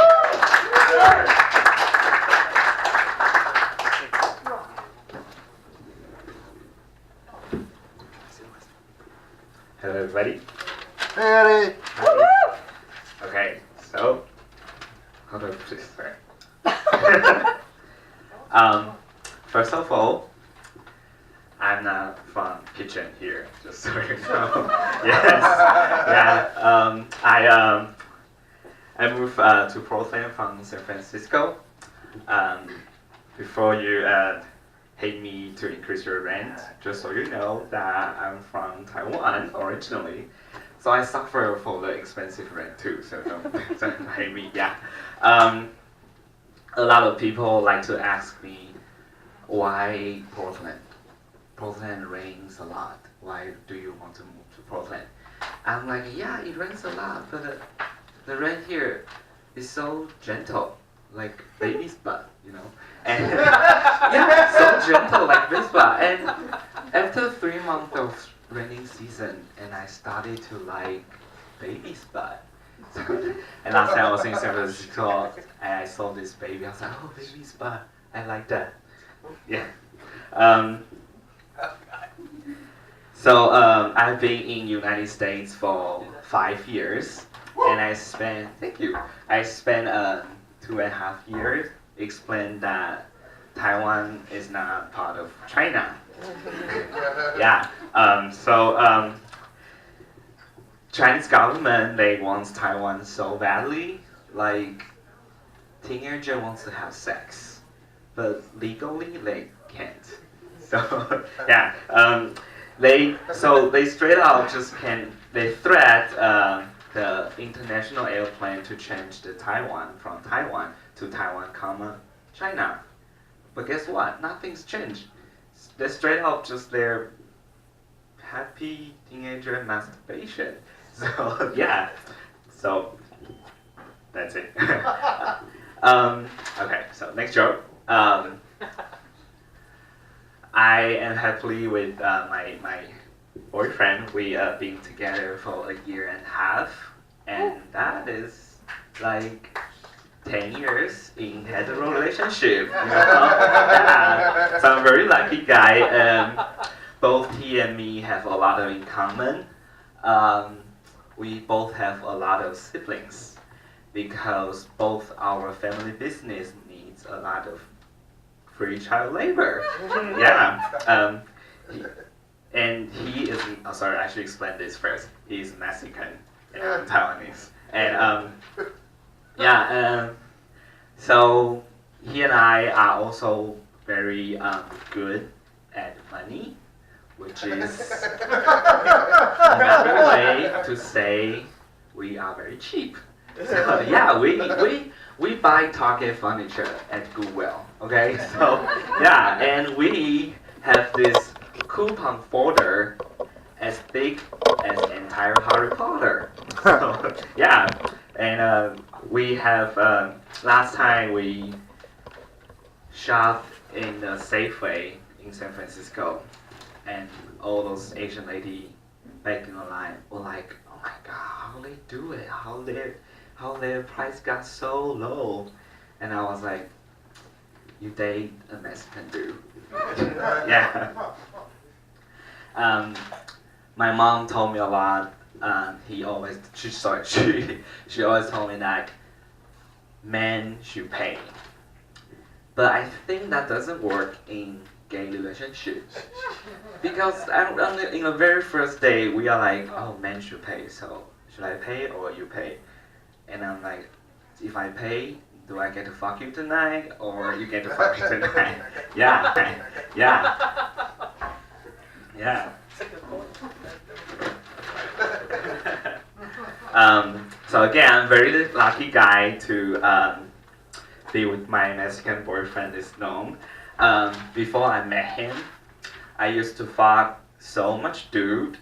Hello, everybody.
Eddie.
Okay, so hold on, please. Sorry. First of all, I'm not from kitchen here, just so you know. Yes. Yeah. I moved to Portland from San Francisco. Before you hate me to increase your rent, just so you know that I'm from Taiwan originally. So I suffer for the expensive rent too, so don't hate me. Yeah. A lot of people like to ask me, why Portland? Portland rains a lot. Why do you want to move to Portland? I'm like, yeah, it rains a lot, but the rain here is so gentle, like baby's butt, you know? And yeah, so gentle like this butt. And after 3 months of raining season, and I started to like baby's butt. And last time I was in San Francisco, and I saw this baby. I was like, oh, baby's butt. I like that. Yeah. So I've been in United States for 5 years, and I spent 2.5 years explain that Taiwan is not part of China. Yeah. Chinese government, they want Taiwan so badly, like teenager wants to have sex, but legally they can't. So yeah, they straight out just they threat the international airplane to change the Taiwan from Taiwan to Taiwan, China. But guess what? Nothing's changed. They straight out just their happy teenager masturbation. So yeah, so that's it. Okay, so next joke. I am happily with my boyfriend. We have been together for 1.5 years, and that is like 10 years in hetero relationship. You know? Yeah. So I'm a very lucky guy. Both he and me have a lot in common. We both have a lot of siblings because both our family business needs a lot of free child labor. Yeah. And he is, oh, sorry, I should explain this first. He's Mexican and I'm Taiwanese. And so he and I are also very good at money, which is another way to say we are very cheap. So yeah, we buy Target furniture at Goodwill. Okay, so yeah, and we have this coupon folder as big as the entire Harry Potter. So yeah, and we have last time we shopped in the Safeway in San Francisco, and all those Asian ladies back in the line were like, "Oh my God, how they do it? How their price got so low?" And I was like, "You date a Mexican dude." Yeah. My mom told me a lot. She always told me that men should pay. But I think that doesn't work in gay relationships. Because in the very first day, we are like, oh, men should pay, so should I pay or you pay? And I'm like, if I pay, do I get to fuck you tonight or you get to fuck me tonight? Yeah, yeah, yeah. So again, I'm very lucky guy to be with my Mexican boyfriend is known. Before I met him, I used to fuck so much dude,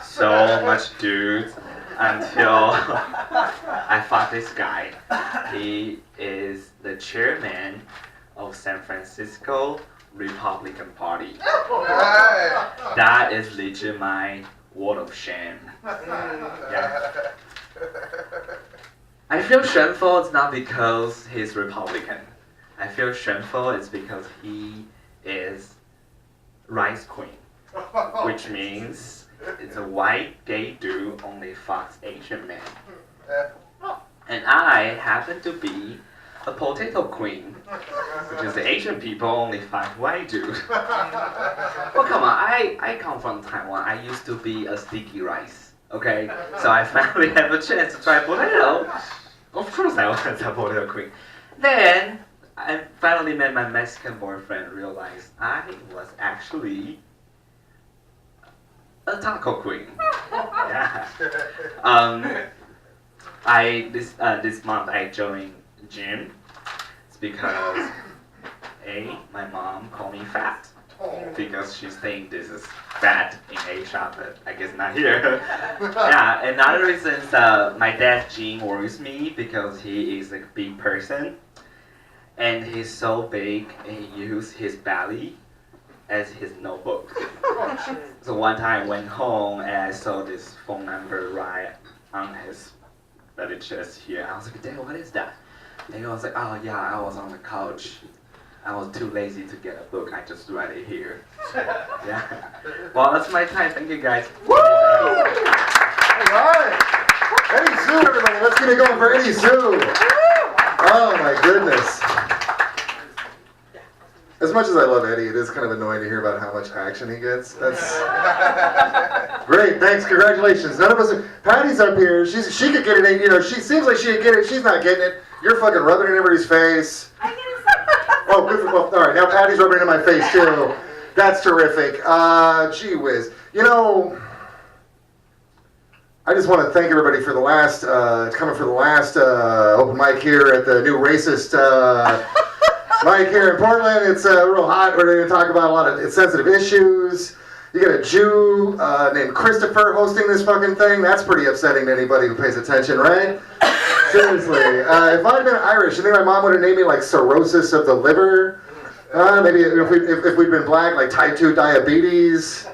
so much dudes until I found this guy. He is the chairman of San Francisco Republican Party. That is legit my word of shame. Yeah. I feel shameful. It's not because he's Republican. I feel shameful. It's because he is rice queen, which means it's a white gay dude only fucks Asian men. And I happen to be a potato queen, which is the Asian people only fuck white dudes. Well, come on, I come from Taiwan. I used to be a sticky rice, okay? So I finally have a chance to try potato. Of course I was a potato queen. Then, I finally met my Mexican boyfriend, realized I was actually a taco queen. Yeah. This month I joined gym. It's because my mom called me fat because she's saying this is fat in Asia, but I guess not here. Yeah, another reason is my dad's gene worries me because he is a big person and he's so big and he uses his belly as his notebook. So one time I went home and I saw this phone number right on his belly chest here. I was like, Dad, what is that? And he was like, oh yeah, I was on the couch. I was too lazy to get a book. I just write it here. Yeah. Well, that's my time. Thank you guys.
Woo! All right. Eddie Sue, everybody. Let's get it going for Eddie Sue. Oh my goodness. As much as I love Eddie, it is kind of annoying to hear about how much action he gets. That's great. Thanks. Congratulations. None of us are. Patty's up here. She could get it. You know, she seems like she could get it. She's not getting it. You're fucking rubbing it in everybody's face.
I get it.
Oh, good. Well, all right. Now Patty's rubbing it in my face too. That's terrific. Gee whiz. You know, I just want to thank everybody for the last coming for the last open mic here at the new racist mic here in Portland. It's real hot. We're going to talk about a lot of sensitive issues. You got a Jew named Christopher hosting this fucking thing. That's pretty upsetting to anybody who pays attention, right? Seriously. If I'd been Irish, I think my mom would have named me like cirrhosis of the liver. Maybe if we'd been black, like type 2 diabetes.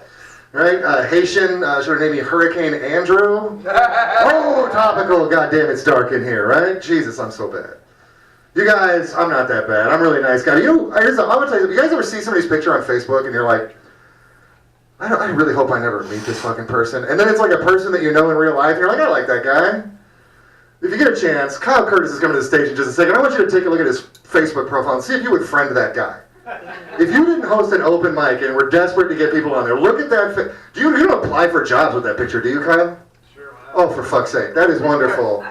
Right? Haitian, should have named me Hurricane Andrew. Oh, topical. Goddamn, it's dark in here, right? Jesus, I'm so bad. You guys, I'm not that bad. I'm a really nice guy. I'm gonna tell you, you guys ever see somebody's picture on Facebook and you're like, I really hope I never meet this fucking person. And then it's like a person that you know in real life, and you're like, I like that guy. If you get a chance, Kyle Curtis is coming to the stage in just a second. I want you to take a look at his Facebook profile and see if you would friend that guy. If you didn't host an open mic and we're desperate to get people on there, look at that. You don't apply for jobs with that picture, do you, Kyle?
Sure.
Oh, for fuck's sake. That is wonderful.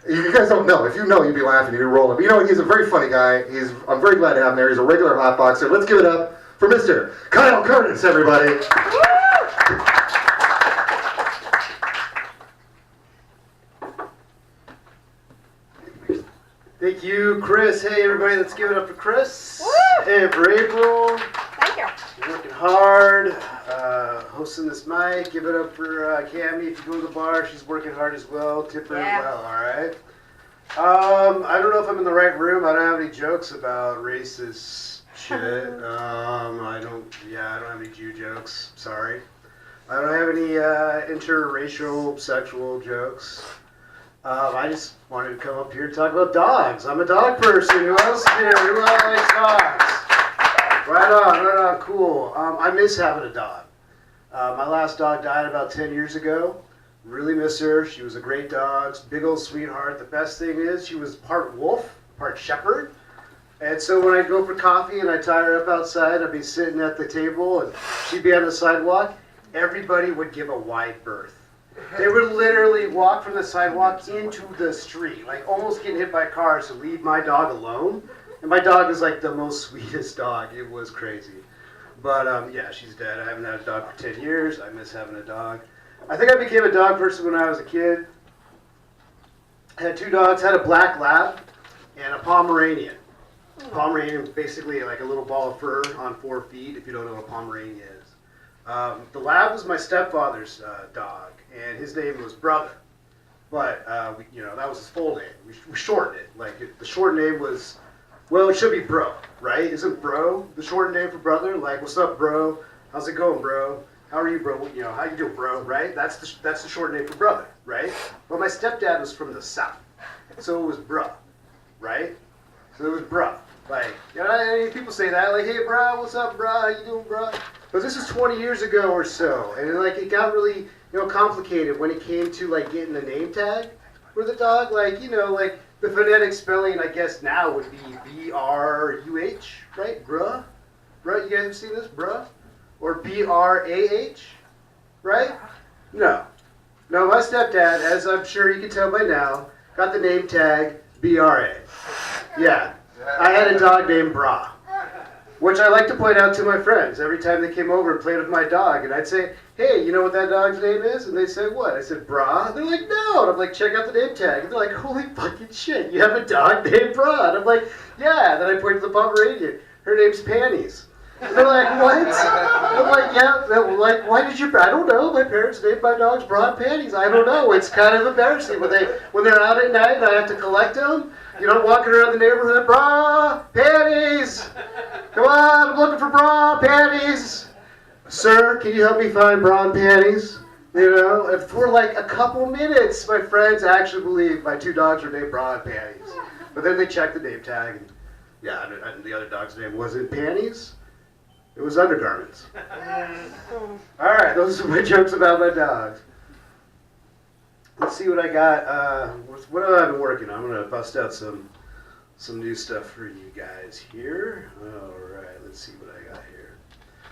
You guys don't know. If you know, you'd be laughing. You'd be rolling. But you know, he's a very funny guy. I'm very glad to have him there. He's a regular HotBoxer. Let's give it up for Mr. Kyle Curtis, everybody.
Thank you, Chris. Hey, everybody, let's give it up for Chris.
Woo!
Hey, for April.
Thank you.
She's working hard, hosting this mic. Give it up for Cammie. If you go to the bar, she's working hard as well. Tip her
Yeah.
well, all right? I don't know if I'm in the right room. I don't have any jokes about racist shit. I don't have any Jew jokes. Sorry. I don't have any interracial sexual jokes. I just wanted to come up here and talk about dogs. I'm a dog person. Who else here? Who else likes dogs? Right on, cool. I miss having a dog. My last dog died about 10 years ago. Really miss her. She was a great dog, big old sweetheart. The best thing is she was part wolf, part shepherd. And so when I'd go for coffee and I'd tie her up outside, I'd be sitting at the table and she'd be on the sidewalk. Everybody would give a wide berth. They would literally walk from the sidewalk into the street, like almost getting hit by cars to leave my dog alone. And my dog is like the most sweetest dog. It was crazy. But yeah, she's dead. I haven't had a dog for 10 years. I miss having a dog. I think I became a dog person when I was a kid. I had 2 dogs. Had a black lab and a Pomeranian. Pomeranian, basically like a little ball of fur on 4 feet, if you don't know what a Pomeranian is. The lab was my stepfather's dog, and his name was Brother. But that was his full name. We shortened it. The short name was, well, it should be Bro, right? Isn't Bro the short name for brother? Like, what's up, bro? How's it going, bro? How are you, bro? How you doing, bro? Right? That's the short name for brother, right? But my stepdad was from the South, so it was Bruh, right? So it was Bruh. People say that, like, hey, bro, what's up, bro? How you doing, bro? But this is 20 years ago or so, and it got really, complicated when it came to getting the name tag for the dog. The phonetic spelling, I guess now would be B-R-U-H, right? Bruh, right? You guys have seen this, bruh? Or B-R-A-H, right? No, my stepdad, as I'm sure you can tell by now, got the name tag B-R-A. Yeah, I had a dog named Bra, which I like to point out to my friends every time they came over and played with my dog. And I'd say, hey, you know what that dog's name is? And they'd say, what? I said, Bra. They're like, no. And I'm like, check out the name tag. And they're like, holy fucking shit, you have a dog named Bra. And I'm like, yeah. And then I point to the Pomeranian. Her name's Panties. And they're like, what? I'm like, yeah. Why did you? I don't know. My parents named my dogs Bra and Panties. I don't know. It's kind of embarrassing when they're out at night and I have to collect them. Walking around the neighborhood, Bra, Panties. Come on, I'm looking for Bra, Panties. Sir, can you help me find Bra and Panties? And for a couple minutes, my friends actually believed my two dogs were named Bra and Panties. But then they checked the name tag, and the other dog's name wasn't Panties. It was Undergarments. All right, those are my jokes about my dogs. Let's see what I got. What have I been working on? I'm going to bust out some new stuff for you guys here. All right, let's see what I got here.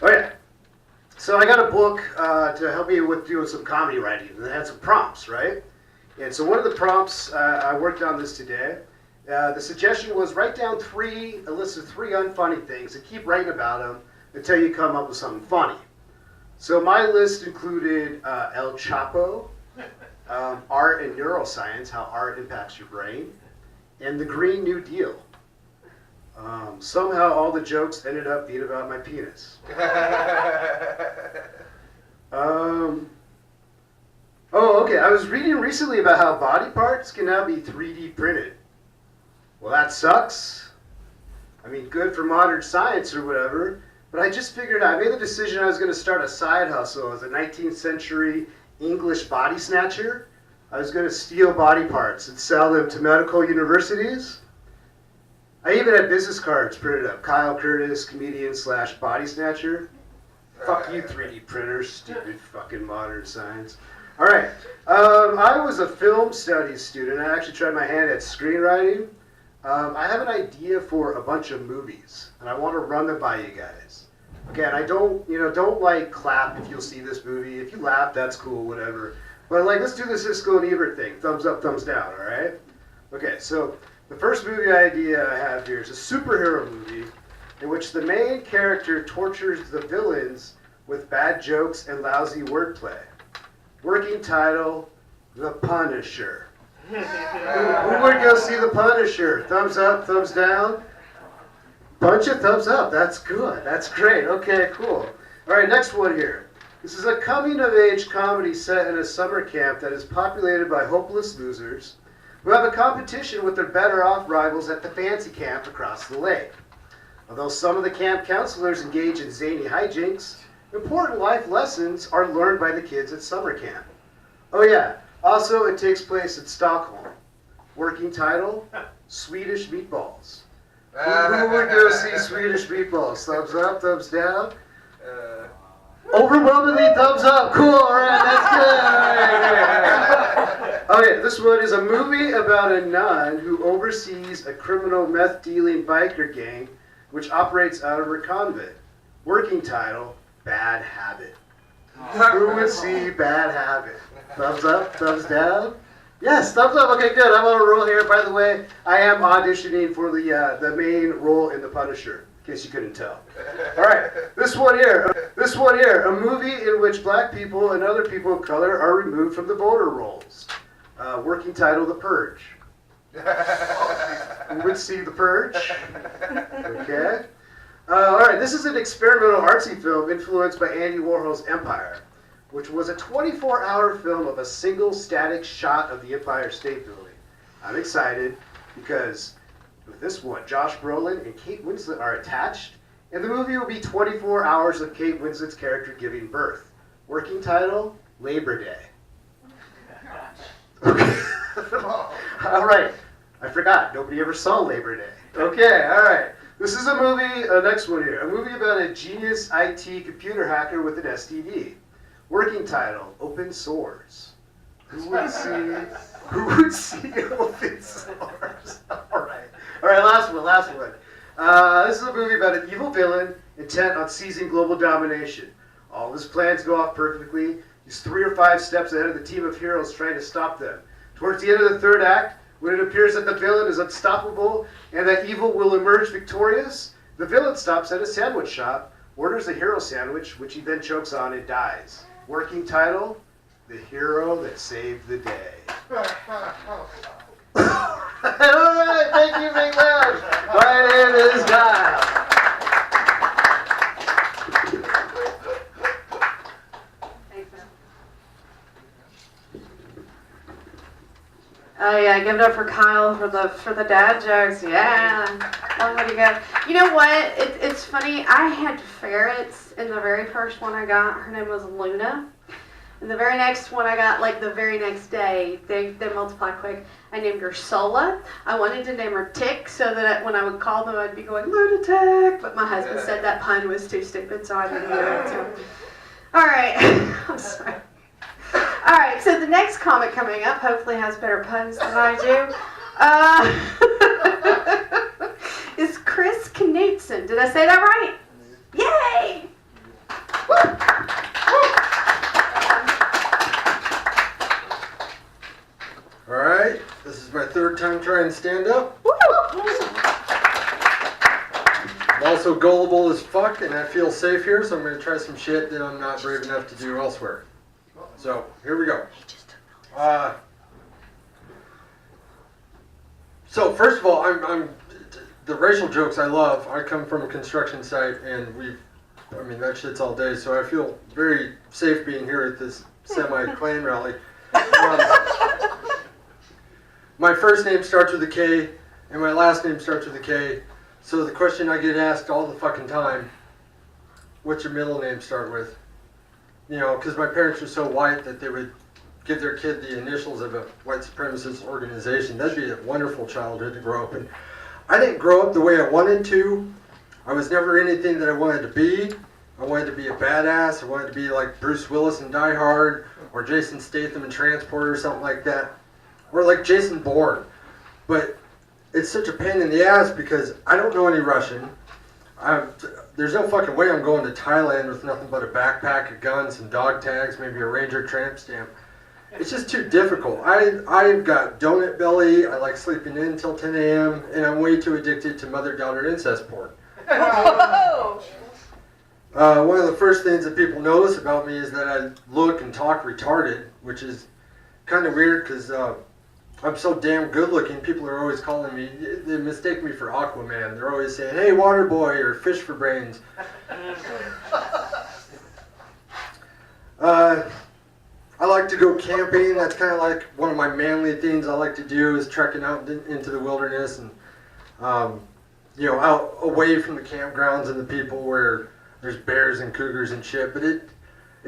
Oh, yeah. So I got a book to help me with doing some comedy writing, and it had some prompts, right? And so one of the prompts, I worked on this today. The suggestion was write down a list of 3 unfunny things and keep writing about them until you come up with something funny. So my list included El Chapo, art and neuroscience, how art impacts your brain, and the Green New Deal. Somehow all the jokes ended up being about my penis. Okay, I was reading recently about how body parts can now be 3D printed. Well, that sucks. I mean, good for modern science or whatever, but I just figured I made the decision I was going to start a side hustle as a 19th century English body snatcher. I was going to steal body parts and sell them to medical universities. I even had business cards printed up. Kyle Curtis, comedian / body snatcher. Fuck you, 3D printers, stupid fucking modern science. All right. I was a film studies student. I actually tried my hand at screenwriting. I have an idea for a bunch of movies, and I want to run them by you guys. Again, I don't clap if you'll see this movie. If you laugh, that's cool, whatever. But let's do the Siskel and Ebert thing. Thumbs up, thumbs down, all right? Okay, so the first movie idea I have here is a superhero movie in which the main character tortures the villains with bad jokes and lousy wordplay. Working title, The Punisher. Who would go see The Punisher? Thumbs up, thumbs down? Bunch of thumbs up. That's good. That's great. Okay, cool. All right, next one here. This is a coming-of-age comedy set in a summer camp that is populated by hopeless losers who have a competition with their better-off rivals at the fancy camp across the lake. Although some of the camp counselors engage in zany hijinks, important life lessons are learned by the kids at summer camp. Oh yeah, also it takes place in Stockholm. Working title, Swedish Meatballs. Who would go see Swedish Meatballs? Thumbs up, thumbs down? Overwhelmingly thumbs up. Cool, alright, that's good. All right. Okay, this one is a movie about a nun who oversees a criminal meth-dealing biker gang which operates out of her convent. Working title, Bad Habit. Who would see Bad Habit? Thumbs up, thumbs down? Yes, thumbs up. Okay, good. I'm on a roll here. By the way, I am auditioning for the main role in The Punisher, in case you couldn't tell. All right, this one here, a movie in which black people and other people of color are removed from the voter rolls. Working title, The Purge. Who would see The Purge? Okay. All right, this is an experimental artsy film influenced by Andy Warhol's Empire, which was a 24-hour film of a single static shot of the Empire State Building. I'm excited because with this one, Josh Brolin and Kate Winslet are attached, and the movie will be 24 hours of Kate Winslet's character giving birth. Working title, Labor Day. Okay. All right. I forgot. Nobody ever saw Labor Day. Okay, all right. This is a movie, next one here. A movie about a genius IT computer hacker with an STD. Working title, Open Source. Who would see Open Source? All right. All right, last one. This is a movie about an evil villain intent on seizing global domination. All his plans go off perfectly. He's 3 or 5 steps ahead of the team of heroes trying to stop them. Towards the end of the third act, when it appears that the villain is unstoppable and that evil will emerge victorious, the villain stops at a sandwich shop, orders a hero sandwich, which he then chokes on and dies. Working title, The Hero That Saved the Day. Alright, thank you, Big Loud. My name is Guy.
Oh yeah, give it up for Kyle for the dad jokes. Yeah, what do you got? You know what? It's funny. I had ferrets in the very first one I got. Her name was Luna. And the very next one I got, like the very next day, they multiply quick. I named her Sola. I wanted to name her Tick so that when I would call them, I'd be going lunatic. But my husband said that pun was too stupid, so I didn't do it. So. All right, I'm sorry. All right, so the next comic coming up hopefully has better puns than I do. Is Chris Knutson. Did I say that right? Yay! Woo!
All right, this is my 3rd time trying to stand up. I'm also gullible as fuck, and I feel safe here, so I'm going to try some shit that I'm not brave enough to do elsewhere. So, here we go. So, first of all, I'm the racial jokes I love. I come from a construction site, and that shit's all day, so I feel very safe being here at this semi-clan rally. My first name starts with a K, and my last name starts with a K, so the question I get asked all the fucking time, what's your middle name start with? You know, because my parents were so white that they would give their kid the initials of a white supremacist organization. That'd be a wonderful childhood to grow up in. I didn't grow up the way I wanted to. I was never anything that I wanted to be. I wanted to be a badass. I wanted to be like Bruce Willis in Die Hard, or Jason Statham in Transporter, or something like that. Or like Jason Bourne. But it's such a pain in the ass because I don't know any Russian. There's no fucking way I'm going to Thailand with nothing but a backpack, a gun, some dog tags, maybe a Ranger tramp stamp. It's just too difficult. I've got donut belly, I like sleeping in till 10 a.m., and I'm way too addicted to mother-daughter incest porn. One of the first things that people notice about me is that I look and talk retarded, which is kind of weird because I'm so damn good looking. People are always calling me, they mistake me for Aquaman. They're always saying, hey, water boy, or fish for brains. I like to go camping. That's kind of like one of my manly things I like to do is trekking out into the wilderness and, out away from the campgrounds and the people where there's bears and cougars and shit. But it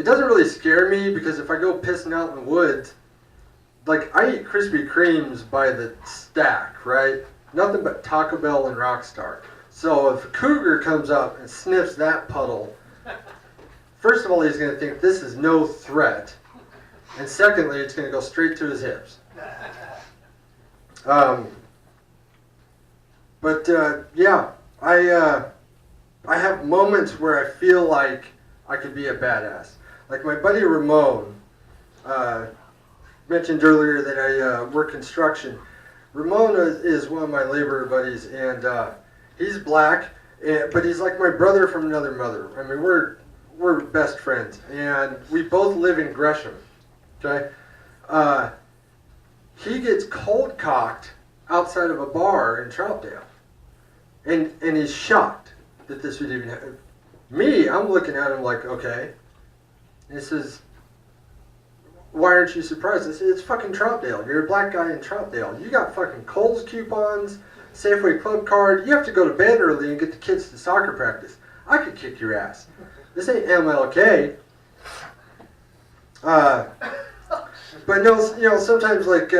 doesn't really scare me because if I go pissing out in the woods, like, I eat Krispy Kremes by the stack, right? Nothing but Taco Bell and Rockstar. So if a cougar comes up and sniffs that puddle, first of all, he's going to think this is no threat. And secondly, it's going to go straight to his hips. I have moments where I feel like I could be a badass. Like my buddy Ramon, mentioned earlier that I work construction. Ramon is one of my labor buddies, and he's black, but he's like my brother from another mother. I mean, we're best friends, and we both live in Gresham. Okay, he gets cold cocked outside of a bar in Troutdale, and he's shocked.
that this would even happen. Me, I'm looking at him like, okay. And he says, why aren't you surprised? I said, it's fucking Troutdale. You're a black guy in Troutdale. You got fucking Kohl's coupons, Safeway Club card. You have to go to bed early and get the kids to soccer practice. I could kick your ass. This ain't MLK. But no, you know, sometimes like,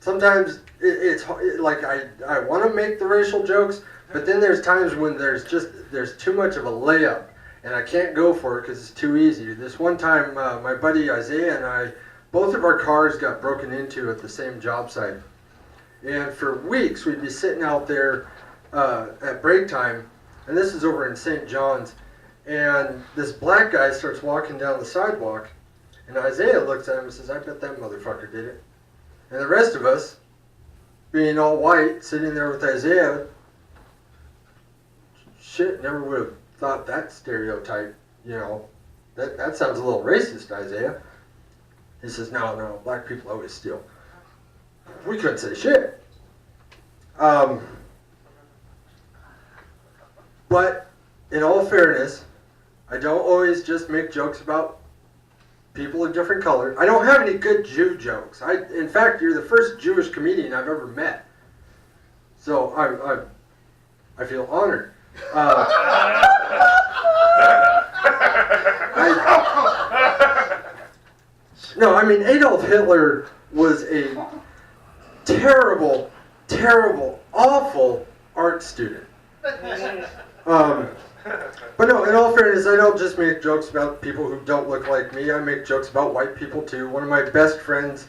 sometimes it's like I want to make the racial jokes, but then there's times when there's too much of a layup, and I can't go for it because it's too easy. This one time, my buddy Isaiah and I, both of our cars got broken into at the same job site, and for weeks we'd be sitting out there at break time, and this is over in St. John's, and this black guy starts walking down the sidewalk, and Isaiah looks at him and says, I bet that motherfucker did it. And the rest of us, being all white, sitting there with Isaiah, shit, never would have thought that stereotype, you know. That sounds a little racist, Isaiah. He says, no, black people always steal. We couldn't say shit. But in all fairness, I don't always just make jokes about people of different colors. I don't have any good Jew jokes. In fact, you're the first Jewish comedian I've ever met. So I feel honored. No, I mean, Adolf Hitler was a terrible, terrible, awful art student. But no, in all fairness, I don't just make jokes about people who don't look like me. I make jokes about white people too. One of my best friends,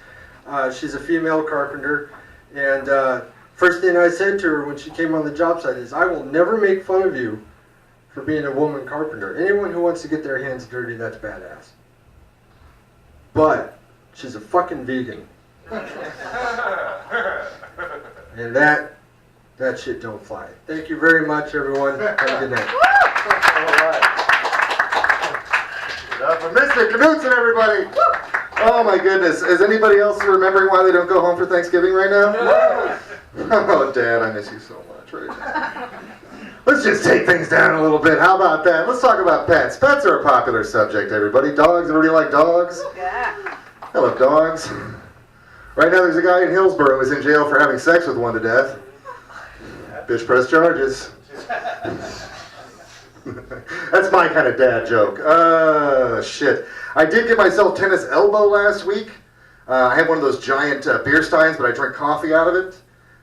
she's a female carpenter, and first thing I said to her when she came on the job site is, I will never make fun of you for being a woman carpenter. Anyone who wants to get their hands dirty, that's badass. But she's a fucking vegan. And that shit don't fly. Thank you very much, everyone. Have a good night.
For Mr. Knutson, everybody. Oh my goodness. Is anybody else remembering why they don't go home for Thanksgiving right now? Oh, Dad, I miss you so much right now. Let's just take things down a little bit. How about that? Let's talk about pets. Pets are a popular subject, everybody. Dogs, everybody like dogs?
Yeah.
I love dogs. Right now there's a guy in Hillsborough who's in jail for having sex with one to death. Bitch press charges. That's my kind of dad joke. Shit. I did get myself tennis elbow last week. I had one of those giant beer steins, but I drank coffee out of it.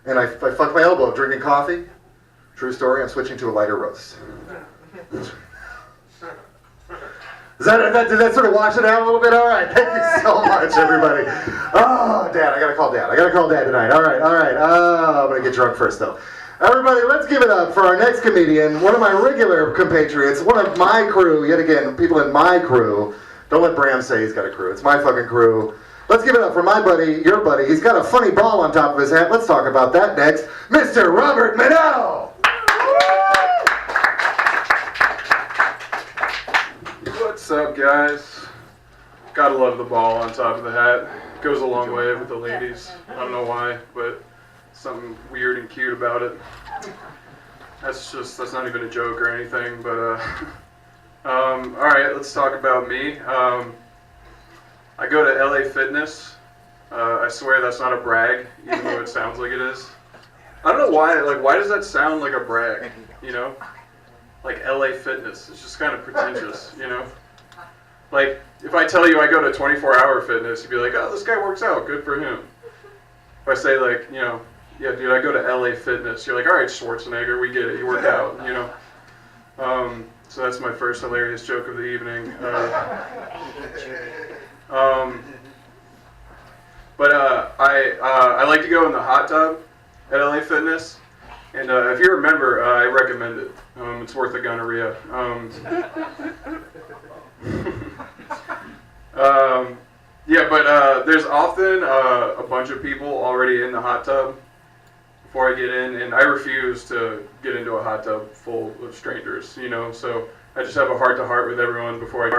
And I fucked my elbow drinking coffee. True story, I'm switching to a lighter roast. Did that sort of wash it out a little bit? All right, thank you so much, everybody. Oh, Dad, I gotta call Dad tonight. All right. I'm gonna get drunk first, though. Everybody, let's give it up for our next comedian, one of my regular compatriots, one of my crew, yet again, people in my crew. Don't let Bram say he's got a crew. It's my fucking crew. Let's give it up for my buddy, your buddy. He's got a funny ball on top of his head. Let's talk about that next. Mr. Robert Manel!
What's up, guys? Gotta love the ball on top of the hat. Goes a long way with the ladies. I don't know why, but something weird and cute about it. That's not even a joke or anything, but alright, let's talk about me. I go to LA Fitness. I swear that's not a brag, even though it sounds like it is. I don't know why, why does that sound like a brag, you know? Like LA Fitness, it's just kind of pretentious, you know? Like, if I tell you I go to 24-hour fitness, you'd be like, oh, this guy works out, good for him. If I say, like, you know, yeah, dude, I go to LA Fitness, you're like, all right, Schwarzenegger, we get it, you work out, you know? So that's my first hilarious joke of the evening. I like to go in the hot tub at LA Fitness, and if you remember, I recommend it. It's worth a gonorrhea. There's often a bunch of people already in the hot tub before I get in, and I refuse to get into a hot tub full of strangers, you know, so I just have a heart-to-heart with everyone before I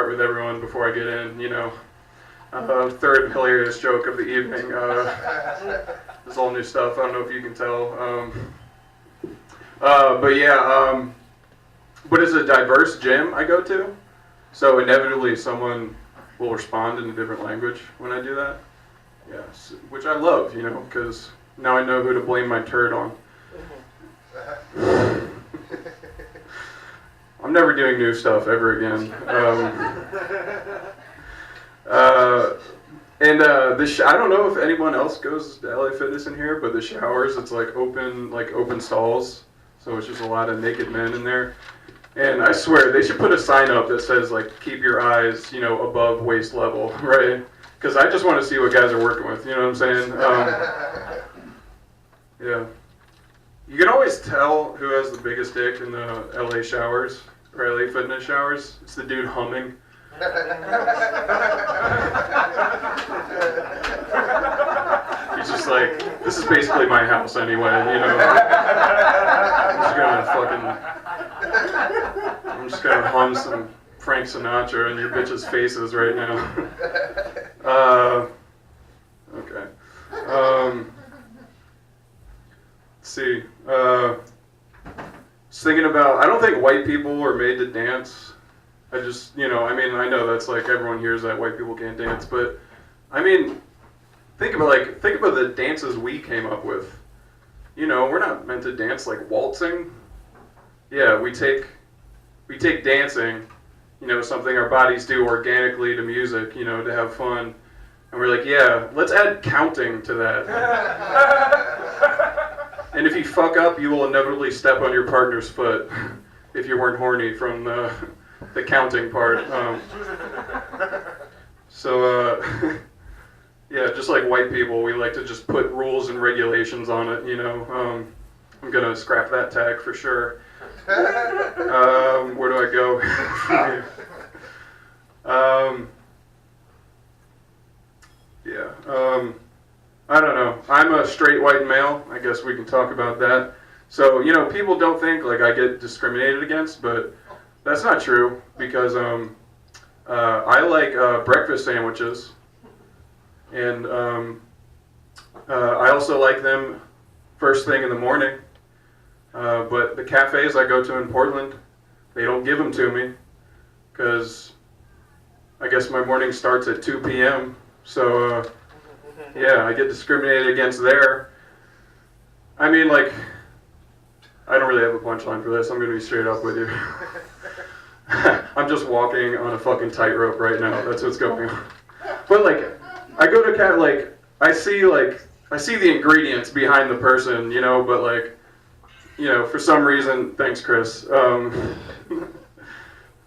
get in, you know. Third hilarious joke of the evening. This is all new stuff, I don't know if you can tell.
But yeah, but it's a diverse gym I go to, so inevitably someone will respond in a different language when I do that. Yeah, which I love, you know, because now I know who to blame my turd on. I'm never doing new stuff ever again. I don't know if anyone else goes to LA Fitness in here, but the showers, it's like open stalls, so it's just a lot of naked men in there. And I swear they should put a sign up that says like keep your eyes, you know, above waist level, right? Because I just want to see what guys are working with. You know what I'm saying? Yeah. You can always tell who has the biggest dick in the LA showers or LA Fitness showers. It's the dude humming. He's just like, this is basically my house anyway, you know. I'm just gonna hum some Frank Sinatra in your bitches' faces right now. Okay. Let's see. Just thinking about, I don't think white people are made to dance. I just, you know, I mean, I know that's like everyone hears that white people can't dance, but I mean, think about the dances we came up with. You know, we're not meant to dance like waltzing. Yeah, we take dancing, you know, something our bodies do organically to music, you know, to have fun. And we're like, yeah, let's add counting to that. And if you fuck up, you will inevitably step on your partner's foot if you weren't horny from the counting part. Yeah, just like white people, we like to just put rules and regulations on it, you know. I'm going to scrap that tag for sure. Where do I go from here? I don't know. I'm a straight white male. I guess we can talk about that. So, you know, people don't think like I get discriminated against, but that's not true because I like breakfast sandwiches, and I also like them first thing in the morning. But the cafes I go to in Portland, they don't give them to me because I guess my morning starts at 2 p.m. So, yeah, I get discriminated against there. I mean, like, I don't really have a punchline for this. I'm going to be straight up with you. I'm just walking on a fucking tightrope right now. That's what's going on. But, like, I go to I see the ingredients behind the person, you know, but, like, you know, for some reason, thanks, Chris,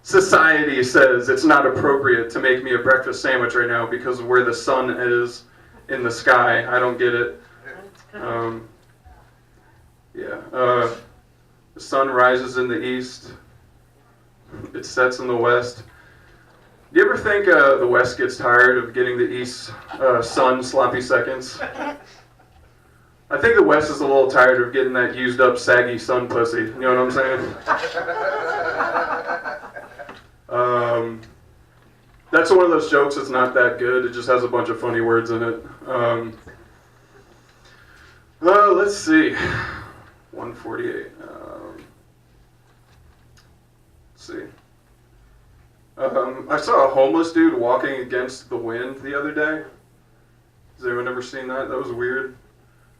society says it's not appropriate to make me a breakfast sandwich right now because of where the sun is in the sky. I don't get it. The sun rises in the east. It sets in the west. Do you ever think the West gets tired of getting the East sun sloppy seconds? I think the West is a little tired of getting that used up saggy sun pussy. You know what I'm saying? That's one of those jokes that's not that good. It just has a bunch of funny words in it. Let's see. 148. Let's see. I saw a homeless dude walking against the wind the other day. Has anyone ever seen that? That was weird.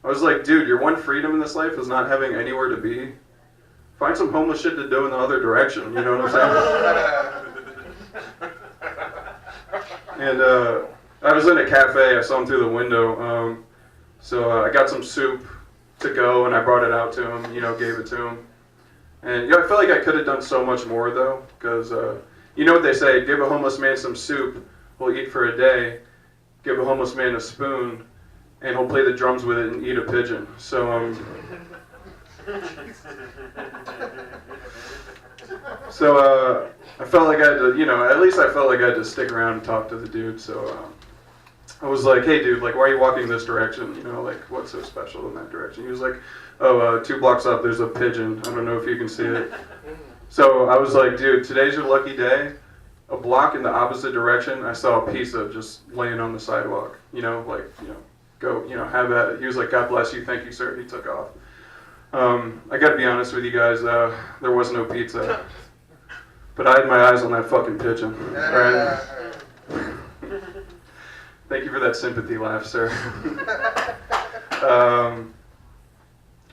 I was like, dude, your one freedom in this life is not having anywhere to be. Find some homeless shit to do in the other direction. You know what I'm saying? And I was in a cafe. I saw him through the window. So I got some soup to go, and I brought it out to him. You know, gave it to him. And I felt like I could have done so much more though, because you know what they say: give a homeless man some soup, he'll eat for a day. Give a homeless man a spoon, and he'll play the drums with it and eat a pigeon. So I felt like I had to, you know, at least I felt like I had to stick around and talk to the dude. So I was like, hey dude, like, why are you walking this direction? You know, like, what's so special in that direction? He was like, 2 blocks up, there's a pigeon. I don't know if you can see it. So I was like, dude, today's your lucky day. A block in the opposite direction, I saw a pizza just laying on the sidewalk. You know, like, you know, go, you know, have at it. He was like, God bless you, thank you, sir. He took off. I gotta be honest with you guys, there was no pizza. But I had my eyes on that fucking pigeon. Alright? Thank you for that sympathy laugh, sir.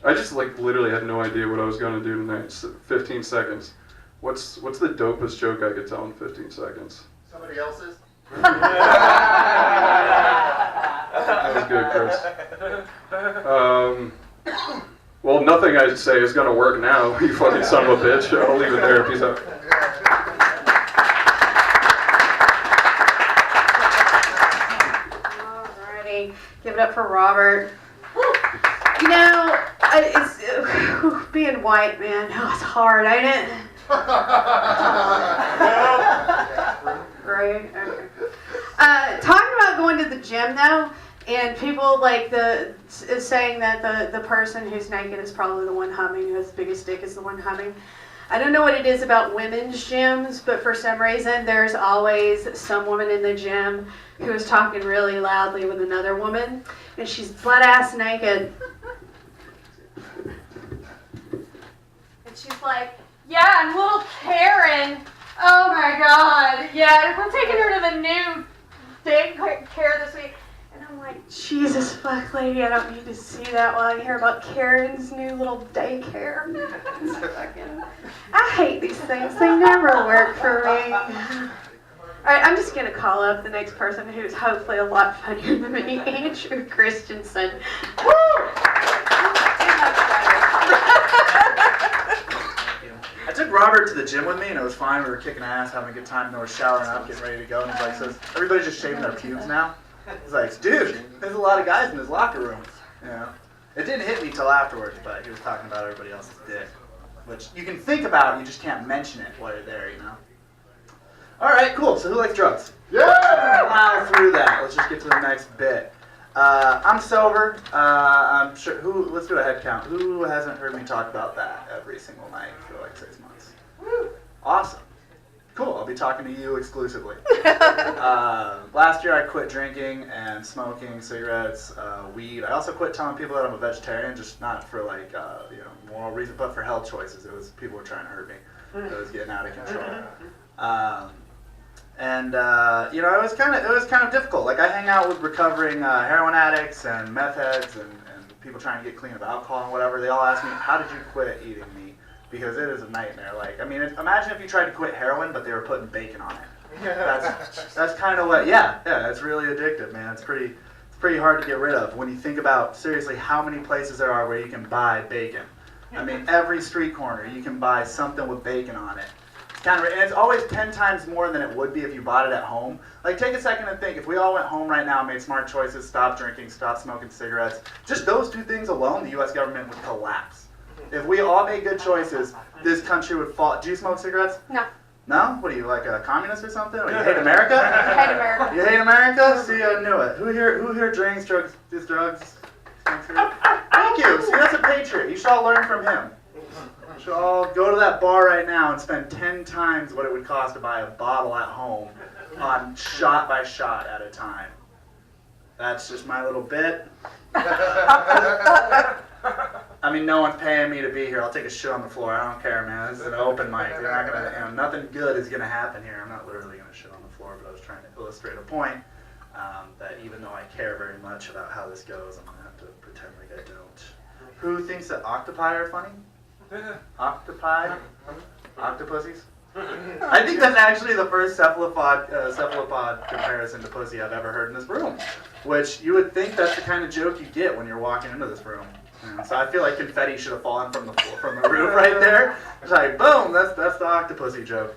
I just literally had no idea what I was gonna do tonight. 15 seconds. What's the dopest joke I could tell in 15 seconds?
Somebody else's?
That was good, Chris. Well, nothing I say is gonna work now, you fucking son of a bitch. I'll leave it there. Peace out.
Alrighty, give it up for Robert. You know, it's being white, man. Oh, it's hard, ain't it? Right. Okay. Talking about going to the gym though, and people like is saying that the person who's naked is probably the one humming, who has the biggest dick is the one humming. I don't know what it is about women's gyms, but for some reason there's always some woman in the gym who is talking really loudly with another woman, and she's butt ass naked.
And she's like, yeah, and little Karen. Oh my God. Yeah, we're taking her to the new daycare this week. And I'm like,
Jesus fuck, lady, I don't need to see that while I hear about Karen's new little daycare. It's fucking, I hate these things. They never work for me. Alright, I'm just gonna call up the next person who's hopefully a lot funnier than me, Andrew Christensen. Woo!
I took Robert to the gym with me, and it was fine. We were kicking ass, having a good time, and we were showering up, getting ready to go. And he's like, "So everybody's just shaving their pubes now?" He's like, "Dude, there's a lot of guys in this locker room." You know, it didn't hit me till afterwards, but he was talking about everybody else's dick, which you can think about, you just can't mention it while you're there, you know. All right, cool. So who likes drugs?
Yeah!
Plow through that. Let's just get to the next bit. I'm sober. I'm sure. Let's do a head count. Who hasn't heard me talk about that every single night for like 6 months? Woo. Awesome. Cool. I'll be talking to you exclusively. Last year I quit drinking and smoking cigarettes, weed. I also quit telling people that I'm a vegetarian, just not for like moral reason, but for health choices. It was people were trying to hurt me. It was getting out of control. It was kind of difficult. Like I hang out with recovering heroin addicts and meth heads and people trying to get clean of alcohol and whatever. They all ask me, "How did you quit eating meat?" Because it is a nightmare. Like, I mean, imagine if you tried to quit heroin, but they were putting bacon on it. That's kind of what. Yeah, it's really addictive, man. It's pretty hard to get rid of when you think about seriously how many places there are where you can buy bacon. I mean, every street corner you can buy something with bacon on it. And it's always 10 times more than it would be if you bought it at home. Like, take a second and think. If we all went home right now and made smart choices, stopped drinking, stopped smoking cigarettes, just those two things alone, the U.S. government would collapse. If we all made good choices, this country would fall. Do you smoke cigarettes?
No.
No? What are you, like a communist or something? Or you hate America?
I hate America.
You hate America? See, I knew it. Who here drinks, drugs, does drugs? Thank you. See, that's a patriot. You should all learn from him. You should all go to that bar right now and spend 10 times what it would cost to buy a bottle at home on shot by shot at a time. That's just my little bit. I mean, no one's paying me to be here. I'll take a shit on the floor. I don't care, man. This is an open mic. You're not gonna, nothing good is gonna happen here. I'm not literally gonna shit on the floor, but I was trying to illustrate a point that even though I care very much about how this goes, I'm gonna have to pretend like I don't. Who thinks that octopi are funny? Octopi? Octopussies? I think that's actually the first cephalopod comparison to pussy I've ever heard in this room. Which you would think that's the kind of joke you get when you're walking into this room. So I feel like confetti should have fallen from the roof right there. It's like, boom, that's the octopussy joke.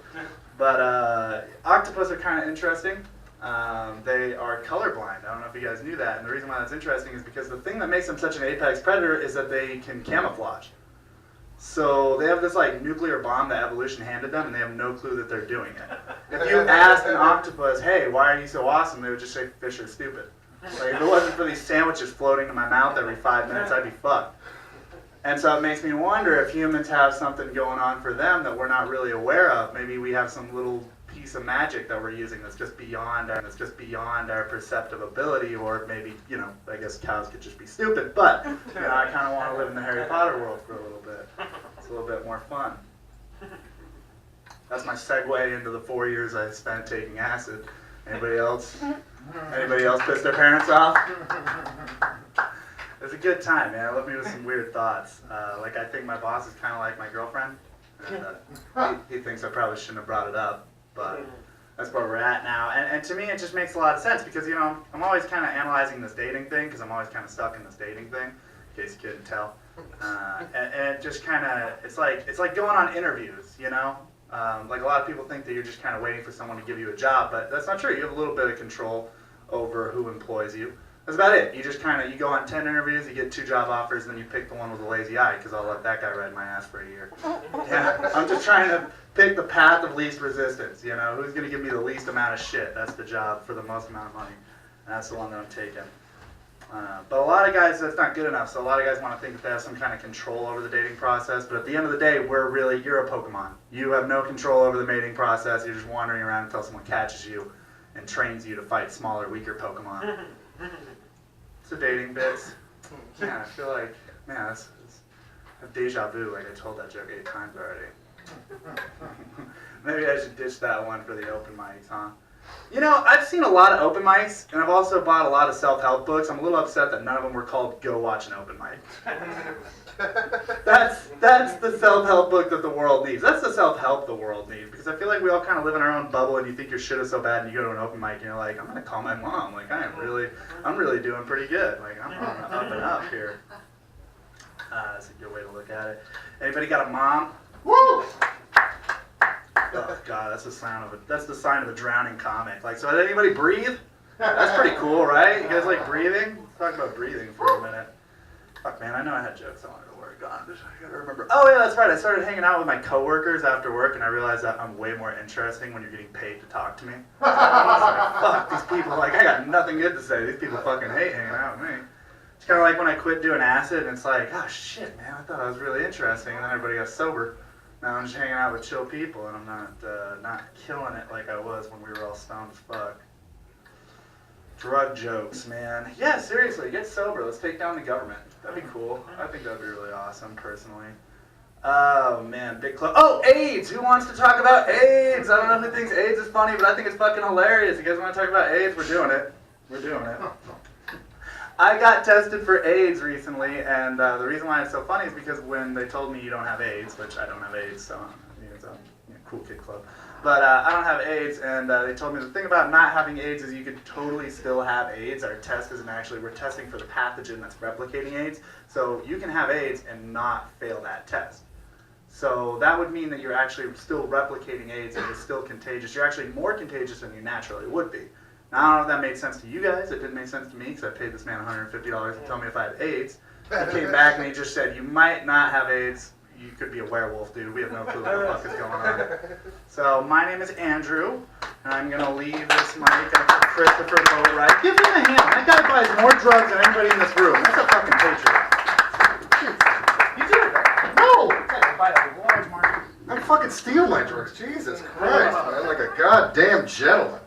But octopus are kind of interesting. They are colorblind. I don't know if you guys knew that. And the reason why that's interesting is because the thing that makes them such an apex predator is that they can camouflage. So they have this like nuclear bomb that evolution handed them, and they have no clue that they're doing it. If you asked an octopus, "Hey, why are you so awesome?" they would just say, "Fish are stupid." Like, if it wasn't for these sandwiches floating in my mouth every 5 minutes, I'd be fucked. And so it makes me wonder if humans have something going on for them that we're not really aware of. Maybe we have some little piece of magic that we're using that's just beyond our perceptive ability, or maybe, I guess cows could just be stupid, but I kind of want to live in the Harry Potter world for a little bit. It's a little bit more fun. That's my segue into the 4 years I spent taking acid. Anybody else piss their parents off? It was a good time, man. It left me with some weird thoughts. I think my boss is kind of like my girlfriend. And, he thinks I probably shouldn't have brought it up, but that's where we're at now. And to me, it just makes a lot of sense because, I'm always kind of analyzing this dating thing because I'm always kind of stuck in this dating thing, in case you couldn't tell. And just kind of, it's like going on interviews, Like a lot of people think that you're just kind of waiting for someone to give you a job, but that's not true. You have a little bit of control over who employs you. That's about it. You just you go on 10 interviews, you get 2 job offers, and then you pick the one with a lazy eye, because I'll let that guy ride my ass for a year. Yeah, I'm just trying to pick the path of least resistance, Who's going to give me the least amount of shit? That's the job for the most amount of money. And that's the one that I'm taking. But a lot of guys, that's not good enough, so a lot of guys want to think that they have some kind of control over the dating process, but at the end of the day, you're a Pokemon. You have no control over the mating process. You're just wandering around until someone catches you and trains you to fight smaller, weaker Pokemon. It's a dating bits. Yeah, I feel like, man, I have deja vu, like I told that joke 8 times already. Maybe I should ditch that one for the open mics, huh? I've seen a lot of open mics, and I've also bought a lot of self-help books. I'm a little upset that none of them were called Go Watch an Open Mic. That's the self-help book that the world needs. That's the self-help the world needs, because I feel like we all kind of live in our own bubble, and you think your shit is so bad, and you go to an open mic, and you're like, I'm going to call my mom. Like, I'm really doing pretty good. Like, I'm on the up and up here. That's a good way to look at it. Anybody got a mom? Woo! Oh God, that's the sign of a drowning comic. Like, so did anybody breathe? That's pretty cool, right? You guys like breathing? Let's talk about breathing for a minute. Fuck, man, I know I had jokes I wanted to work on. I gotta remember. Oh yeah, that's right. I started hanging out with my coworkers after work, and I realized that I'm way more interesting when you're getting paid to talk to me. Fuck these people. Like, I got nothing good to say. These people fucking hate hanging out with me. It's kind of like when I quit doing acid, and it's like, oh shit, man, I thought I was really interesting, and then everybody got sober. Now I'm just hanging out with chill people, and I'm not killing it like I was when we were all stoned as fuck. Drug jokes, man. Yeah, seriously, get sober. Let's take down the government. That'd be cool. I think that'd be really awesome, personally. Oh, man, big club. Oh, AIDS! Who wants to talk about AIDS? I don't know who thinks AIDS is funny, but I think it's fucking hilarious. You guys want to talk about AIDS? We're doing it. We're doing it. I got tested for AIDS recently, and the reason why it's so funny is because when they told me you don't have AIDS, which I don't have AIDS, so it's a cool kid club, but I don't have AIDS, and they told me the thing about not having AIDS is you could totally still have AIDS. Our test isn't actually, we're testing for the pathogen that's replicating AIDS, so you can have AIDS and not fail that test. So that would mean that you're actually still replicating AIDS and it's still contagious. You're actually more contagious than you naturally would be. Now, I don't know if that made sense to you guys. It didn't make sense to me because I paid this man $150 to tell me if I had AIDS. He came back and he just said, you might not have AIDS. You could be a werewolf, dude. We have no clue what the fuck is going on. So my name is Andrew, and I'm going to leave this mic up to Christopher Boatright. Give him a hand. That guy buys more drugs than anybody in this room. That's a fucking patriot. You do it, right? No! I buy a large market.
I fucking steal my drugs. Jesus Christ, man. Like a goddamn gentleman.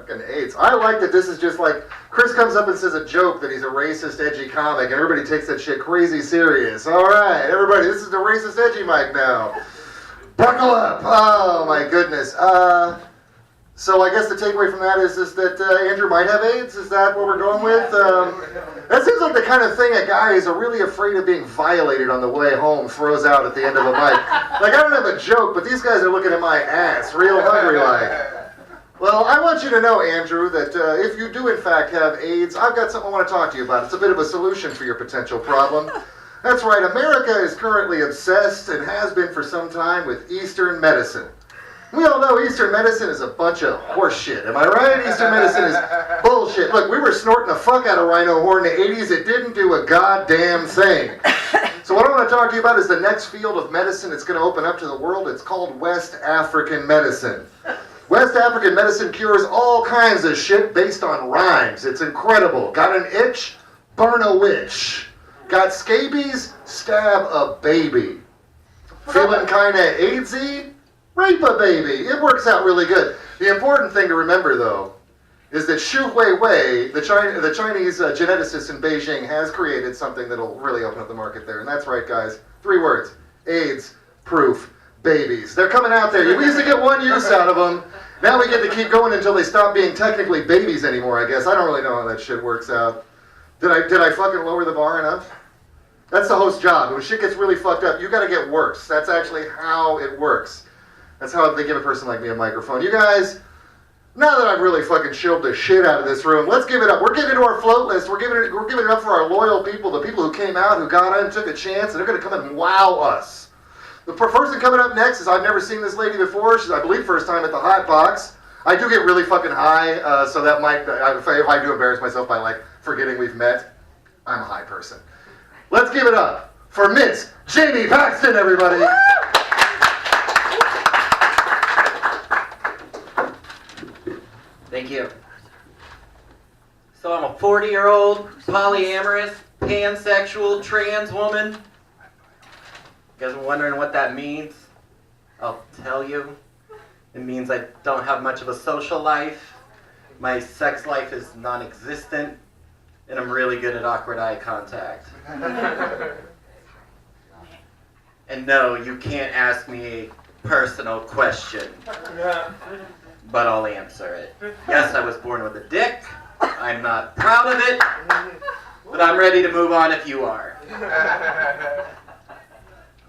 AIDS. I like that this is just like, Chris comes up and says a joke that he's a racist, edgy comic, and everybody takes that shit crazy serious. Alright, everybody, this is the racist, edgy mic now. Buckle up! Oh my goodness. So I guess the takeaway from that is that Andrew might have AIDS? Is that what we're going with? That seems like the kind of thing a guy who's really afraid of being violated on the way home throws out at the end of a mic. Like, I don't have a joke, but these guys are looking at my ass real hungry like. Well, I want you to know, Andrew, that if you do in fact have AIDS, I've got something I want to talk to you about. It's a bit of a solution for your potential problem. That's right, America is currently obsessed, and has been for some time, with Eastern medicine. We all know Eastern medicine is a bunch of horse shit, am I right? Eastern medicine is bullshit. Look, we were snorting the fuck out of rhino horn in the 80s. It didn't do a goddamn thing. So what I want to talk to you about is the next field of medicine that's going to open up to the world. It's called West African medicine. West African medicine cures all kinds of shit based on rhymes. It's incredible. Got an itch? Burn a witch. Got scabies? Stab a baby. Feeling kinda AIDSy? Rape a baby. It works out really good. The important thing to remember, though, is that Xu Huiwei, the Chinese geneticist in Beijing, has created something that'll really open up the market there. And that's right, guys. 3 words. AIDS-proof babies. They're coming out there. We used to get 1 use out of them. Now we get to keep going until they stop being technically babies anymore, I guess. I don't really know how that shit works out. Did I fucking lower the bar enough? That's the host's job. When shit gets really fucked up, you gotta get worse. That's actually how it works. That's how they give a person like me a microphone. You guys, now that I've really fucking chilled the shit out of this room, let's give it up. We're giving it to our float list. We're giving it up for our loyal people, the people who came out, who got in, took a chance, and they're gonna come and wow us. The person coming up next is, I've never seen this lady before. She's, I believe, first time at the HotBox. I do get really fucking high, so that might, if I do embarrass myself by like forgetting we've met, I'm a high person. Let's give it up for Miss Jamie Paxton, everybody.
Thank you. So I'm a 40-year-old, polyamorous, pansexual, trans woman. You guys are wondering what that means? I'll tell you. It means I don't have much of a social life. My sex life is non-existent. And I'm really good at awkward eye contact. And no, you can't ask me a personal question. But I'll answer it. Yes, I was born with a dick. I'm not proud of it. But I'm ready to move on if you are.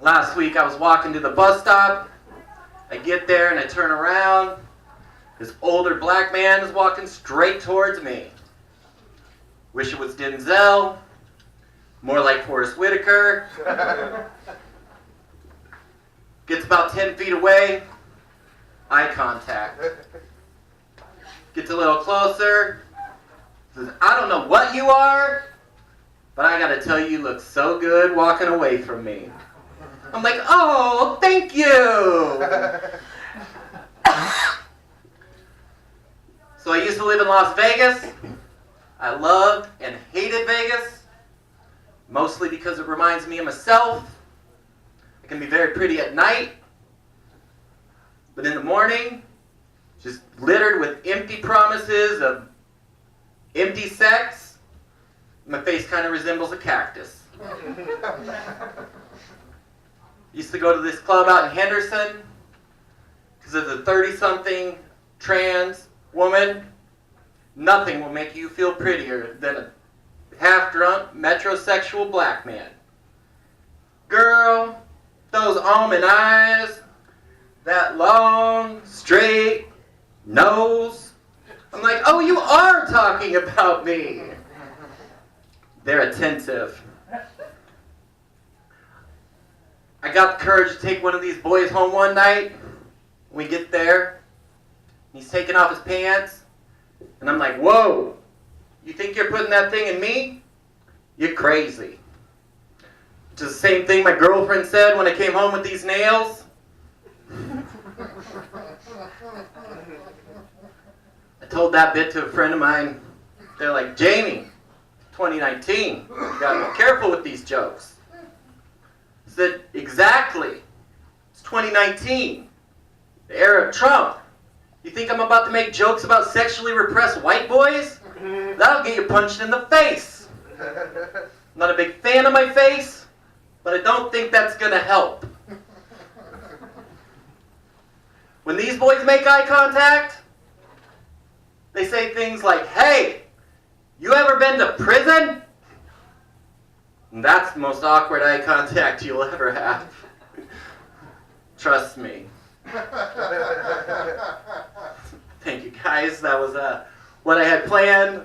Last week I was walking to the bus stop. I get there and I turn around. This older black man is walking straight towards me. Wish it was Denzel. More like Forrest Whitaker. Gets about 10 feet away. Eye contact. Gets a little closer. Says, I don't know what you are, but I gotta tell you look so good walking away from me. I'm like, oh, thank you. So I used to live in Las Vegas. I loved and hated Vegas, mostly because it reminds me of myself. It can be very pretty at night, but in the morning, just littered with empty promises of empty sex. My face kind of resembles a cactus. Used to go to this club out in Henderson because of the 30-something trans woman. Nothing will make you feel prettier than a half-drunk metrosexual black man. Girl, those almond eyes, that long, straight nose. I'm like, oh, you are talking about me. They're attentive. I got the courage to take one of these boys home one night. We get there. He's taking off his pants. And I'm like, whoa, you think you're putting that thing in me? You're crazy. Which is the same thing my girlfriend said when I came home with these nails. I told that bit to a friend of mine. They're like, Jamie, 2019, you gotta be careful with these jokes. I said, exactly. It's 2019, the era of Trump. You think I'm about to make jokes about sexually repressed white boys? That'll get you punched in the face. I'm not a big fan of my face, but I don't think that's gonna help. When these boys make eye contact, they say things like, hey, you ever been to prison? And that's the most awkward eye contact you'll ever have. Trust me. Thank you guys. That was what I had planned.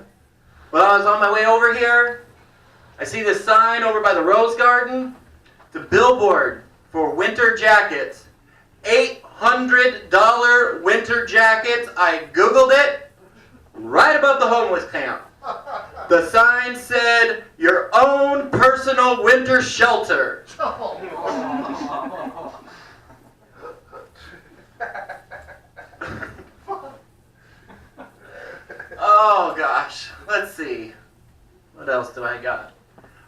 When I was on my way over here, I see this sign over by the Rose Garden. It's a billboard for winter jackets. $800 winter jackets. I Googled it. Right above the homeless camp. The sign said, your own personal winter shelter. Oh gosh, let's see. What else do I got?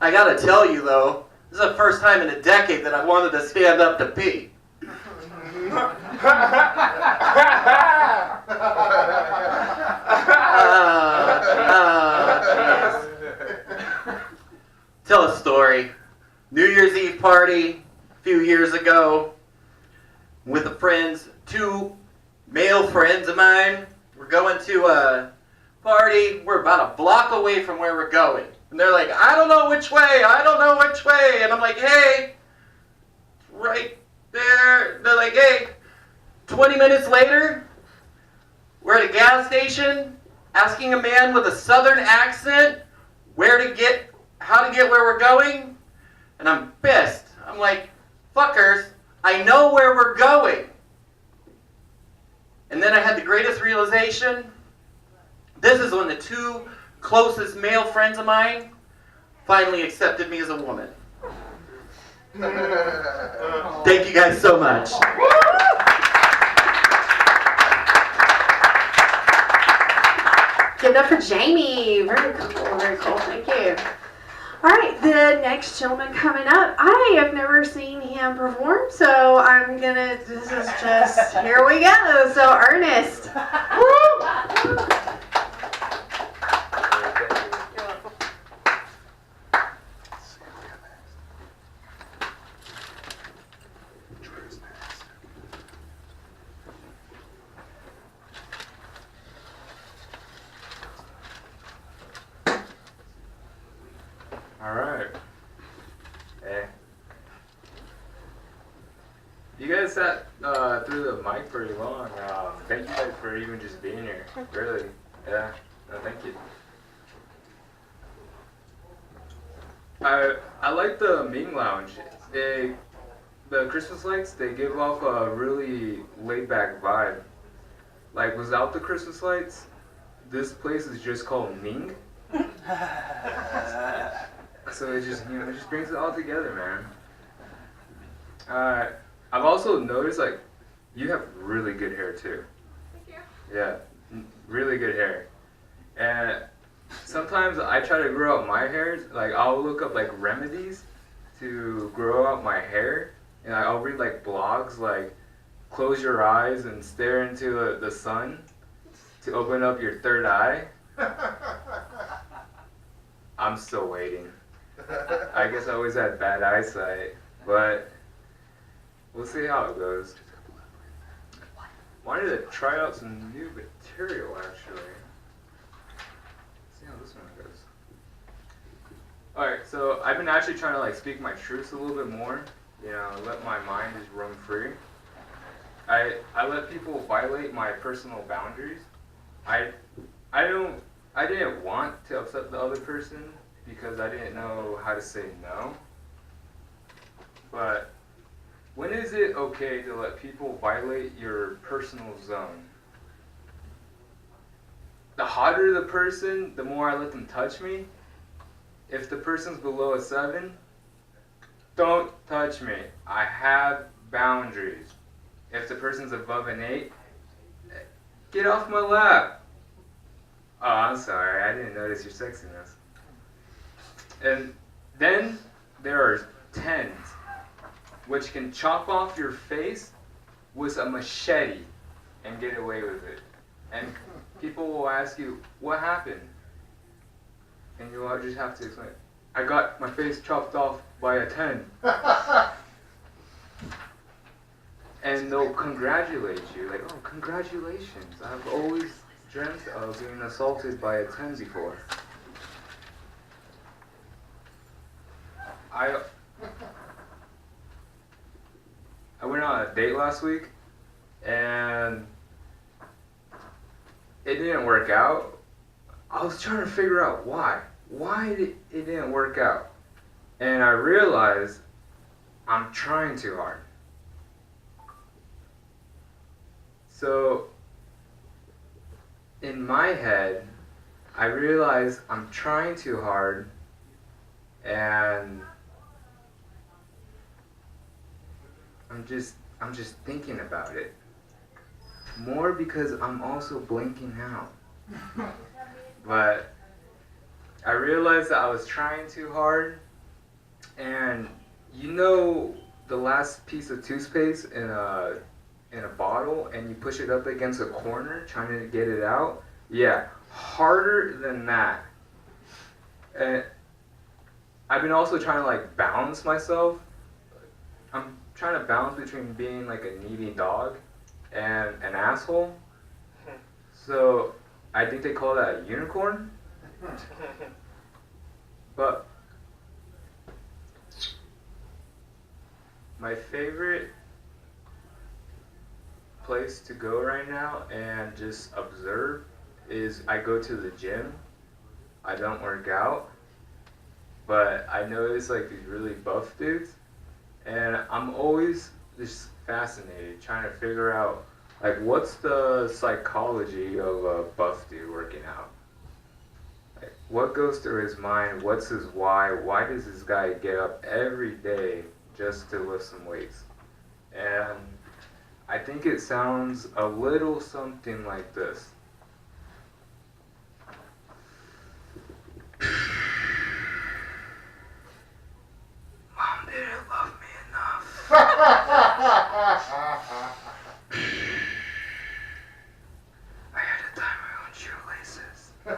I gotta tell you though, this is the first time in a decade that I wanted to stand up to pee. Jeez. Tell a story. New Year's Eve party a few years ago with the friends, 2 male friends of mine. We're going to a party. We're about a block away from where we're going. And they're like, I don't know which way. I don't know which way. And I'm like, hey, right there. They're like, hey, 20 minutes later, we're at a gas station asking a man with a southern accent how to get where we're going. And I'm pissed. I'm like, fuckers, I know where we're going. And then I had the greatest realization. This is when the 2 closest male friends of mine finally accepted me as a woman. Thank you guys so much.
Give it up for Jamie. Very cool, very cool. Thank you. All right, the next gentleman coming up, I have never seen him perform, so this is just, here we go. So Ernest.
Alright. Hey. You guys sat through the mic pretty long. Thank you guys for even just being here. Really. Yeah. No, thank you. I like the Ming Lounge. The Christmas lights, they give off a really laid-back vibe. Like, without the Christmas lights, this place is just called Ming. So it just, it just brings it all together, man. I've also noticed, like, you have really good hair, too.
Thank you.
Yeah, really good hair. And sometimes I try to grow out my hair. Like, I'll look up, like, remedies to grow out my hair. And I'll read, like, blogs, like, close your eyes and stare into the sun to open up your third eye. I'm still waiting. I guess I always had bad eyesight, but we'll see how it goes. Wanted to try out some new material, actually. See how this one goes. Alright, so I've been actually trying to like speak my truths a little bit more. Let my mind just roam free. I let people violate my personal boundaries. I didn't want to upset the other person because I didn't know how to say no. But when is it okay to let people violate your personal zone? The hotter the person, the more I let them touch me. If the person's below a 7, don't touch me. I have boundaries. If the person's above an 8, get off my lap. Oh, I'm sorry, I didn't notice your sexiness. And then there are 10s, which can chop off your face with a machete and get away with it. And people will ask you, what happened? And you'll just have to explain, I got my face chopped off by a 10. And they'll congratulate you, like, oh, congratulations. I've always dreamt of being assaulted by a 10 before. I went on a date last week, and it didn't work out. I was trying to figure out why. Why it didn't work out. And I realized I'm trying too hard. So, in my head, I realized I'm trying too hard, and I'm just thinking about it. More because I'm also blinking out. But I realized that I was trying too hard, and the last piece of toothpaste in a in a bottle and you push it up against a corner trying to get it out. Yeah, harder than that. And I've been also trying to like balance myself. I'm trying to balance between being like a needy dog and an asshole. So I think they call that a unicorn. But my favorite place to go right now and just observe is I go to the gym. I don't work out, but I notice like these really buff dudes, and I'm always just fascinated trying to figure out like what's the psychology of a buff dude working out. Like, what goes through his mind? What's his why? Why does this guy get up every day just to lift some weights? And I think it sounds a little something like this. Mom didn't love me enough. I had to tie my own shoelaces. I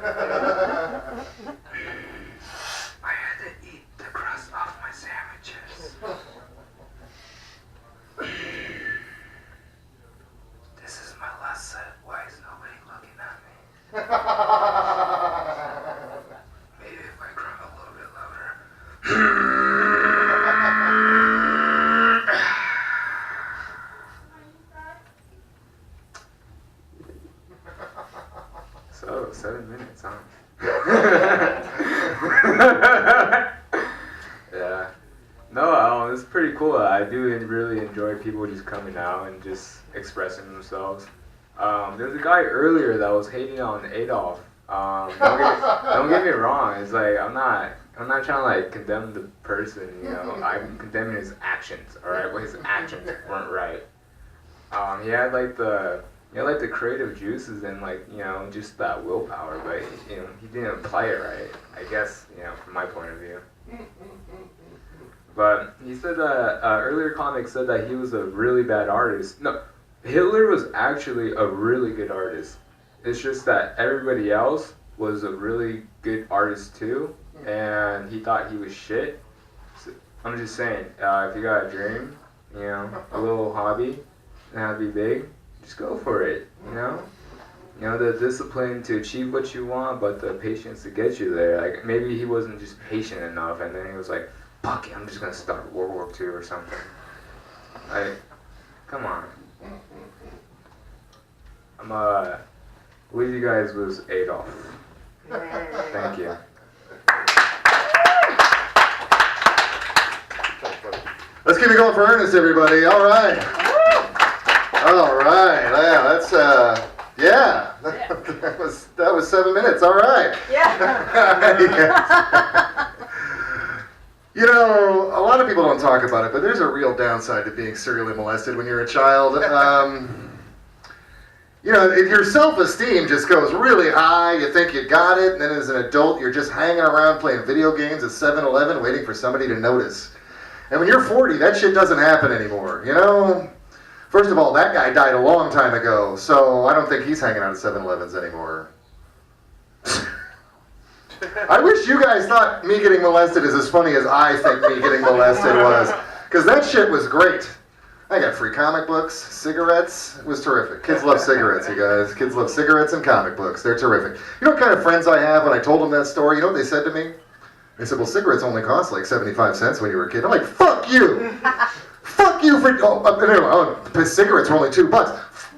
had to eat the crust off my sandwiches. This is my last set. Why is nobody looking at me? Maybe if I cry a little bit louder. So, 7 minutes, huh? Yeah. No, it's pretty cool. I do really enjoy people just coming out and just expressing themselves. There's a guy earlier that was hating on Adolf. Don't get me wrong. It's like I'm not trying to like condemn the person. You know, I'm condemning his actions. All right, well his actions weren't right. He had like the creative juices and like just that willpower, but he didn't apply it right. I guess from my point of view. But he said that earlier comics said that he was a really bad artist. No, Hitler was actually a really good artist. It's just that everybody else was a really good artist too, and he thought he was shit. So, I'm just saying, if you got a dream, a little hobby, and have to be big, just go for it. The discipline to achieve what you want, but the patience to get you there. Like maybe he wasn't just patient enough, and then he was like, "Fuck it, I'm just gonna start World War II or something." Like, come on. I believe you guys was Adolf. Thank you.
Let's keep it going for Ernest, everybody. All right. All right. Yeah, that's yeah. That was 7 minutes. All right.
Yeah.
A lot of people don't talk about it, but there's a real downside to being serially molested when you're a child. Your self-esteem just goes really high. You think you got it, and then as an adult, you're just hanging around playing video games at 7-Eleven waiting for somebody to notice. And when you're 40, that shit doesn't happen anymore, First of all, that guy died a long time ago, so I don't think he's hanging out at 7-Elevens anymore. I wish you guys thought me getting molested is as funny as I think me getting molested was. Because that shit was great. I got free comic books, cigarettes. It was terrific. Kids love cigarettes, you guys. Kids love cigarettes and comic books. They're terrific. You know what kind of friends I have when I told them that story? You know what they said to me? They said, well, cigarettes only cost like 75 cents when you were a kid. I'm like, fuck you! Fuck you for... cigarettes were only $2.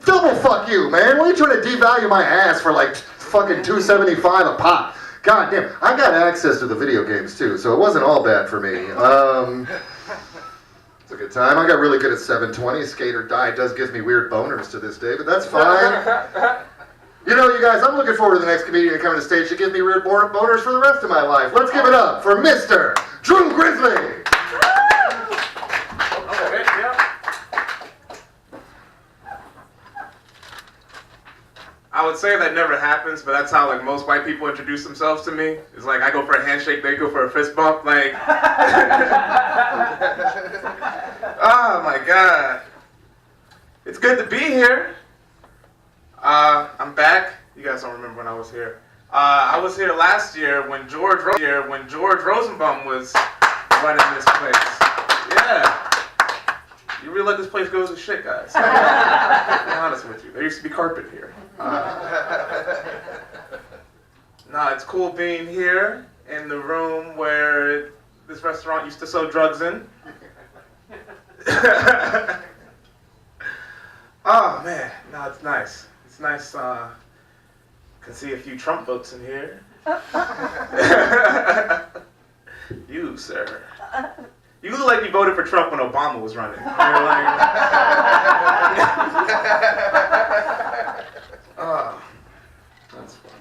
Double fuck you, man. Why are you trying to devalue my ass for like fucking $2.75 a pop? God damn. I got access to the video games too, so it wasn't all bad for me. It's a good time. I got really good at 720. Skate or Die does give me weird boners to this day, but that's fine. You guys, I'm looking forward to the next comedian to come to stage to give me weird boners for the rest of my life. Let's give it up for Mr. Drew Grizzly.
I would say that never happens, but that's how like most white people introduce themselves to me. It's like I go for a handshake, they go for a fist bump. Like, oh my god.
It's good to be here. I'm back. You guys don't remember when I was here. I was here last year when George Rosenbaum was running this place. Yeah. You really let this place go to shit, guys. I'll be honest with you. There used to be carpet here. It's cool being here in the room where this restaurant used to sell drugs in. Oh man, no, it's nice. It's nice. Can see a few Trump votes in here. You, sir. You look like you voted for Trump when Obama was running. You're like, oh, that's fun.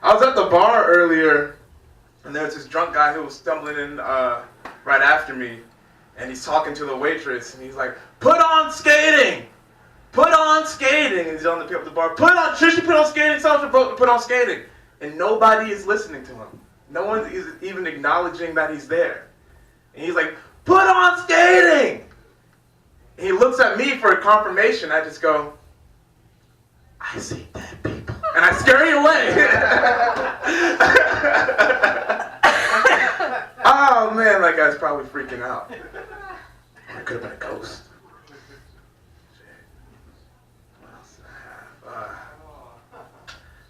I was at the bar earlier, and there was this drunk guy who was stumbling in right after me, and he's talking to the waitress, and he's like, "Put on skating! Put on skating!" And he's telling the people at the bar, should she put on skating? Someone should vote to put on skating. And nobody is listening to him. No one is even acknowledging that he's there. And he's like, "Put on skating!" And he looks at me for confirmation. I just go, "I see dead people." And I scurry away. Oh man, that guy's probably freaking out. Or it could have been a ghost. What else do I have?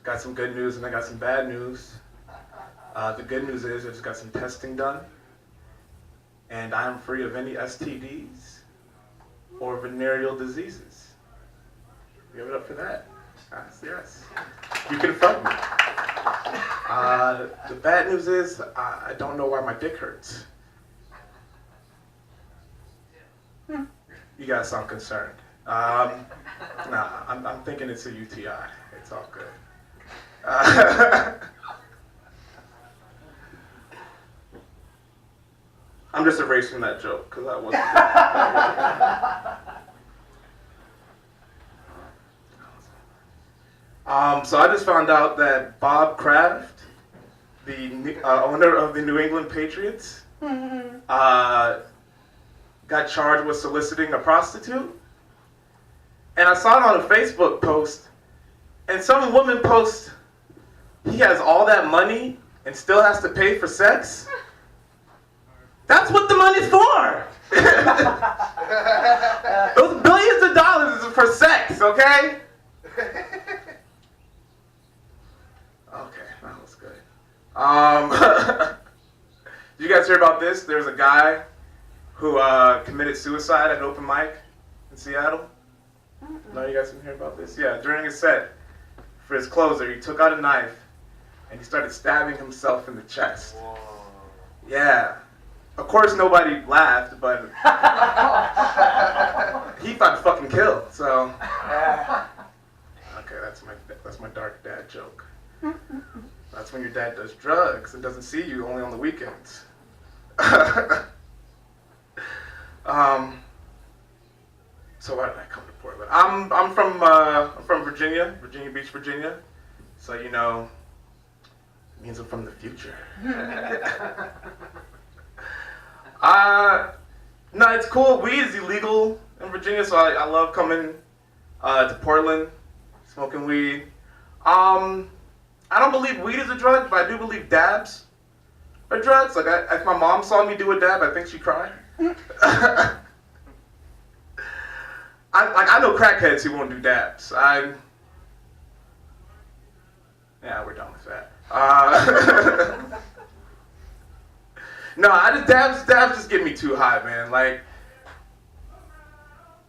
Got some good news and I got some bad news. The good news is I just got some testing done. And I am free of any STDs or venereal diseases. Give it up for that. Yes. You confront me. The bad news is I don't know why my dick hurts. You guys sound concerned. I'm thinking it's a UTI. It's all good. I'm just erasing that joke because that wasn't good. So I just found out that Bob Kraft, the owner of the New England Patriots, got charged with soliciting a prostitute. And I saw it on a Facebook post, and some woman posts, he has all that money and still has to pay for sex? That's what the money's for! Those billions of dollars is for sex, okay? Okay, that was good. Did you guys hear about this? There's a guy who committed suicide at an open mic in Seattle. No, you guys didn't hear about this? Yeah, during his set, for his closer, he took out a knife and he started stabbing himself in the chest. Whoa. Yeah. Of course, nobody laughed, but he thought fucking killed. So, okay, that's my dark dad joke. That's when your dad does drugs and doesn't see you only on the weekends. So why did I come to Portland? I'm from Virginia, Virginia Beach, Virginia. So you know, it means I'm from the future. No, it's cool. Weed is illegal in Virginia, so I love coming to Portland, smoking weed. I don't believe weed is a drug, but I do believe dabs are drugs. Like, if my mom saw me do a dab, I think she'd cry. I know crackheads who won't do dabs. Yeah, we're done with that. No, dabs just get me too high, man. Like,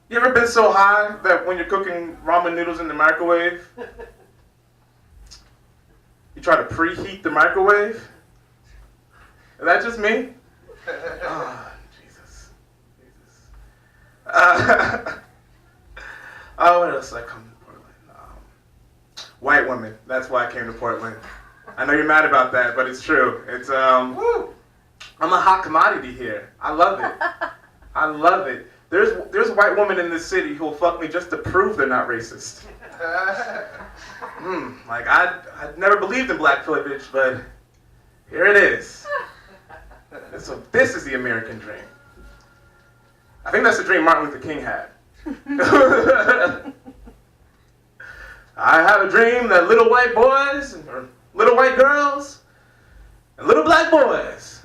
you ever been so high that when you're cooking ramen noodles in the microwave, you try to preheat the microwave? Is that just me? Oh, Jesus. Oh, what else did I come to Portland? White women. That's why I came to Portland. I know you're mad about that, but it's true. It's I'm a hot commodity here. I love it. I love it. There's a white woman in this city who will fuck me just to prove they're not racist. Like I'd never believed in black privilege, but here it is. So this is the American dream. I think that's the dream Martin Luther King had. I have a dream that little white boys, or little white girls, and little black boys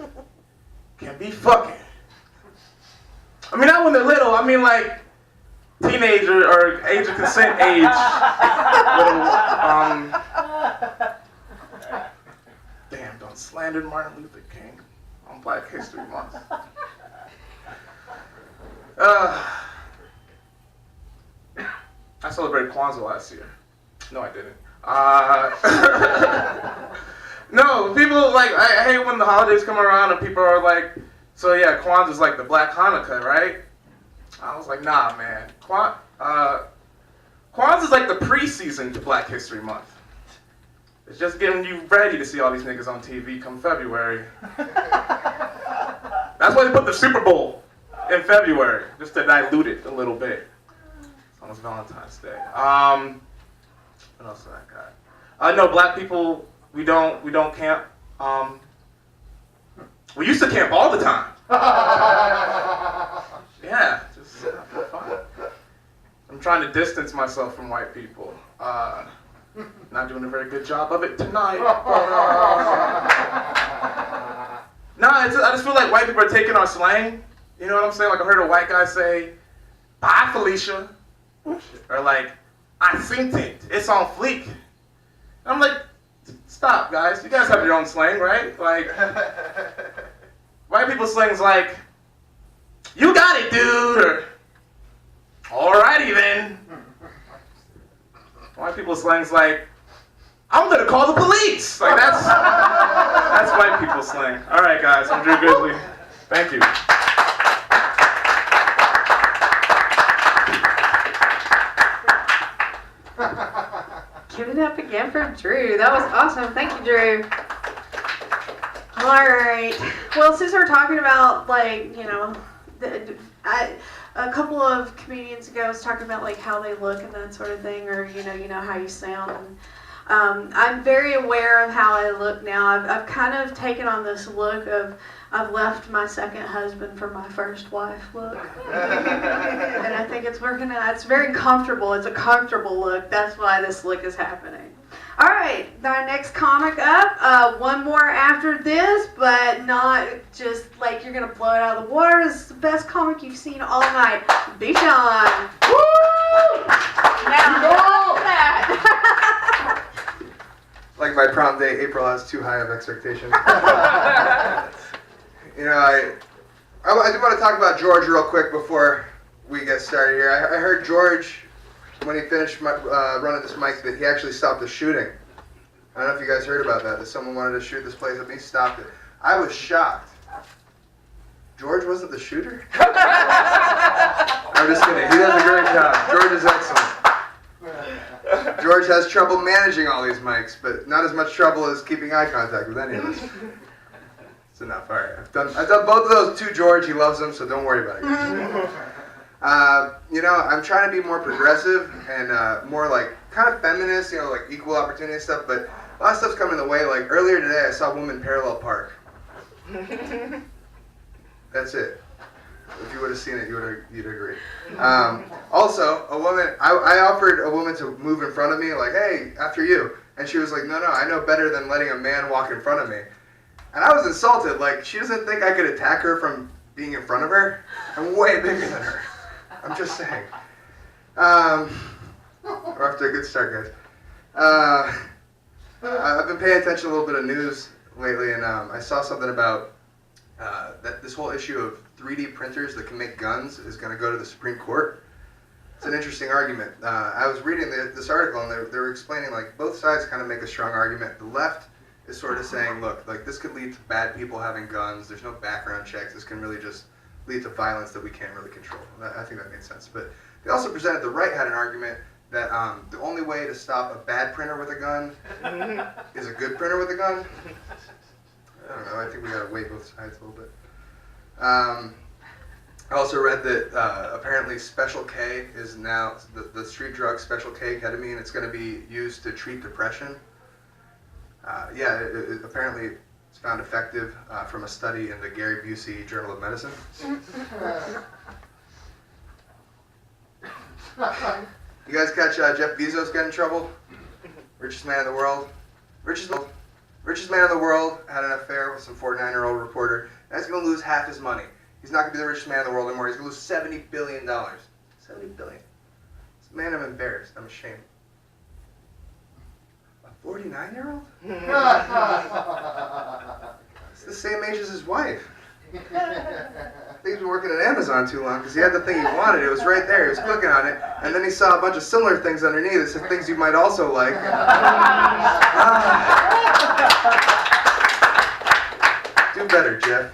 can be fucking. I mean, not when they're little, I mean like teenager or age of consent age. Damn, don't slander Martin Luther King on Black History Month. I celebrated Kwanzaa last year. No, I didn't. No, people like, I hate when the holidays come around and people are like, so yeah, Kwanzaa's like the Black Hanukkah, right? I was like, nah, man. Kwanzaa's like the preseason to Black History Month. It's just getting you ready to see all these niggas on TV come February. That's why they put the Super Bowl in February, just to dilute it a little bit. It's almost Valentine's Day. What else do I got? No, black people, we don't camp. We used to camp all the time. Yeah, just for fun. I'm trying to distance myself from white people. Not doing a very good job of it tonight. No, I just feel like white people are taking our slang. You know what I'm saying? Like I heard a white guy say, "Bye, Felicia," or like, "I synced it. It's on fleek." I'm like, stop, guys. You guys have your own slang, right? Like, white people slang's like, "You got it, dude," or "Alrighty then." White people slang's like, "I'm gonna call the police." Like that's white people slang. All right, guys. I'm Drew Grizzly. Thank you.
Give it up again for Drew. That was awesome. Thank you, Drew. All right. Well, since we're talking about, like, you know, a couple of comedians ago was talking about, like, how they look and that sort of thing, or, you know how you sound. And I'm very aware of how I look now. I've kind of taken on this look of, I've left my second husband for my first wife look. And I think it's working out. It's very comfortable. It's a comfortable look. That's why this look is happening. All right, our next comic up. One more after this, but not just like you're going to blow it out of the water. This is the best comic you've seen all night. Bichon. Woo! Now, what's that?
Like my prom date, April has too high of expectations. You know, I do want to talk about George real quick before we get started here. I heard George, when he finished running this mic, that he actually stopped the shooting. I don't know if you guys heard about that someone wanted to shoot this place up and he stopped it. I was shocked. George wasn't the shooter? I'm just kidding. He does a great job. George is excellent. George has trouble managing all these mics, but not as much trouble as keeping eye contact with any of us. It's enough. All right. I've done both of those to George. He loves them, so don't worry about it. You know, I'm trying to be more progressive and more like kind of feminist, you know, like equal opportunity stuff, but a lot of stuff's coming in the way. Like earlier today, I saw a woman parallel park. That's it. If you would have seen it, you'd agree. Also, a woman, I offered a woman to move in front of me, like, "Hey, after you." And she was like, no, I know better than letting a man walk in front of me. And I was insulted. Like, she doesn't think I could attack her from being in front of her. I'm way bigger than her. I'm just saying. We're off to a good start, guys. I've been paying attention to a little bit of news lately, and I saw something about that this whole issue of 3D printers that can make guns is going to go to the Supreme Court. It's an interesting argument. I was reading this article, and they were explaining, like, both sides kind of make a strong argument. The left is sort of saying, look, like, this could lead to bad people having guns. There's no background checks. This can really just lead to violence that we can't really control. I think that made sense. But they also presented, the right had an argument that the only way to stop a bad printer with a gun is a good printer with a gun. I don't know. I think we got to weigh both sides a little bit. I also read that apparently Special K is now the street drug Special K, ketamine. It's going to be used to treat depression. Apparently it's found effective from a study in the Gary Busey Journal of Medicine. You guys catch Jeff Bezos get in trouble? Richest man in the world. Richest man in the world had an affair with some 49-year-old reporter. Now he's going to lose half his money. He's not going to be the richest man in the world anymore. He's going to lose $70 billion. $70 billion. Man, I'm embarrassed. I'm ashamed. A 49-year-old? It's the same age as his wife. I think he's been working at Amazon too long because he had the thing he wanted. It was right there. He was clicking on it. And then he saw a bunch of similar things underneath. It said things you might also like. Do better, Jeff.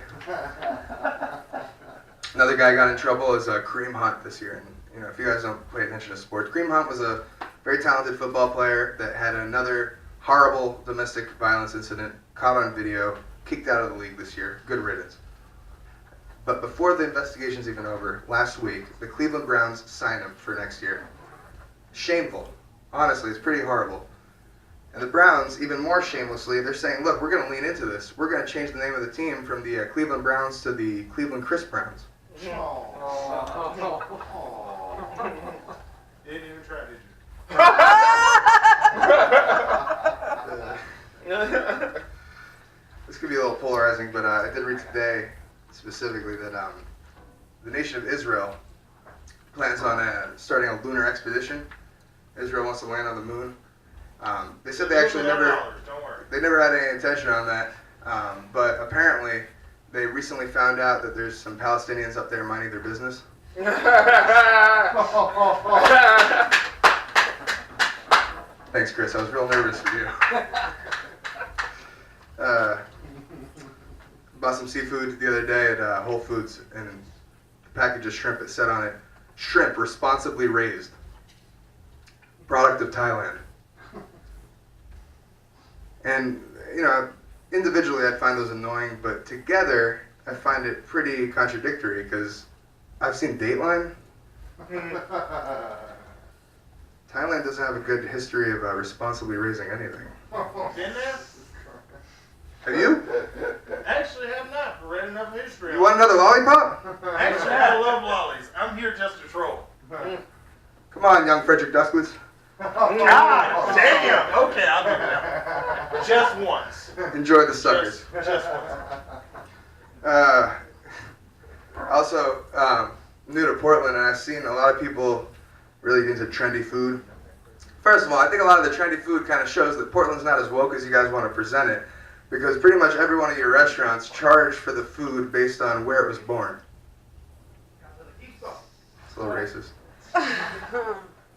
Another guy got in trouble is Kareem Hunt this year. And, you know, if you guys don't pay attention to sports, Kareem Hunt was a very talented football player that had another horrible domestic violence incident caught on video, kicked out of the league this year. Good riddance. But before the investigation's even over, last week, the Cleveland Browns signed him for next year. Shameful. Honestly, it's pretty horrible. And the Browns, even more shamelessly, they're saying, look, we're going to lean into this. We're going to change the name of the team from the Cleveland Browns to the Cleveland Chris Browns.
You didn't even try, did you?
This could be a little polarizing, but I did read today specifically that the nation of Israel plans on starting a lunar expedition. Israel wants to land on the moon. They said they actually never had any intention on that, but apparently they recently found out that there's some Palestinians up there minding their business. Thanks, Chris. I was real nervous for you. Bought some seafood the other day at Whole Foods, and the package of shrimp, it said on it, shrimp responsibly raised, product of Thailand. And, you know, individually I'd find those annoying, but together I find it pretty contradictory because I've seen Dateline. Thailand doesn't have a good history of responsibly raising anything.
Been there?
Have you?
Actually, have not read enough history.
You want another lollipop?
Actually, I love lollies. I'm here just to troll.
Come on, young Frederick Duskowitz.
God damn! Okay, I'll give it up. Just once.
Enjoy the suckers.
Just once.
Also, new to Portland, and I've seen a lot of people really into trendy food. First of all, I think a lot of the trendy food kind of shows that Portland's not as woke as you guys want to present it, because pretty much every one of your restaurants charge for the food based on where it was born. It's a little racist.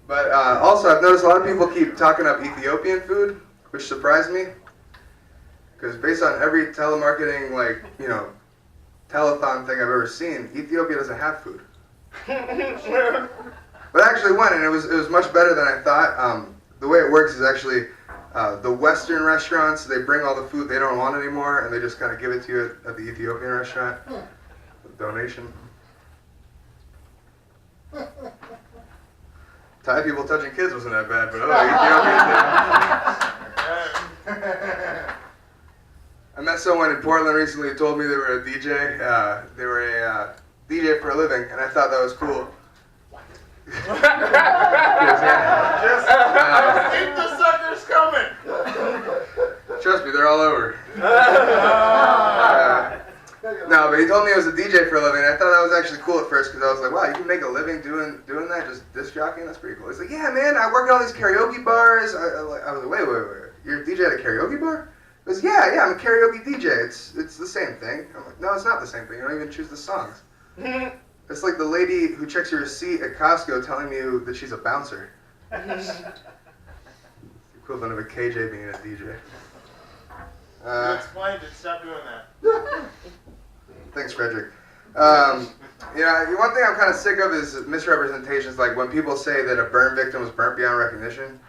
But also, I've noticed a lot of people keep talking up Ethiopian food, which surprised me. Because based on every telemarketing, like, you know, telethon thing I've ever seen, Ethiopia doesn't have food. But I actually went, and it was much better than I thought. The way it works is actually the Western restaurants, they bring all the food they don't want anymore, and they just kind of give it to you at the Ethiopian restaurant. Donation. Thai people touching kids wasn't that bad, but Ethiopians. I met someone in Portland recently who told me they were a DJ. They were a DJ for a living, and I thought that was cool.
Just keep the suckers coming.
Trust me, they're all over. No, but he told me he was a DJ for a living, and I thought that was actually cool at first, because I was like, wow, you can make a living doing that, just disc jockeying? That's pretty cool. He's like, yeah, man, I work at all these karaoke bars. I was like, wait, you're a DJ at a karaoke bar? He goes, yeah, I'm a karaoke DJ. It's the same thing. I'm like, no, it's not the same thing. You don't even choose the songs. It's like the lady who checks your receipt at Costco telling you that she's a bouncer. It's the equivalent of a KJ being a DJ.
You explained it. Stop doing that.
Thanks, Frederick. You know, one thing I'm kind of sick of is misrepresentations, like when people say that a burn victim was burnt beyond recognition.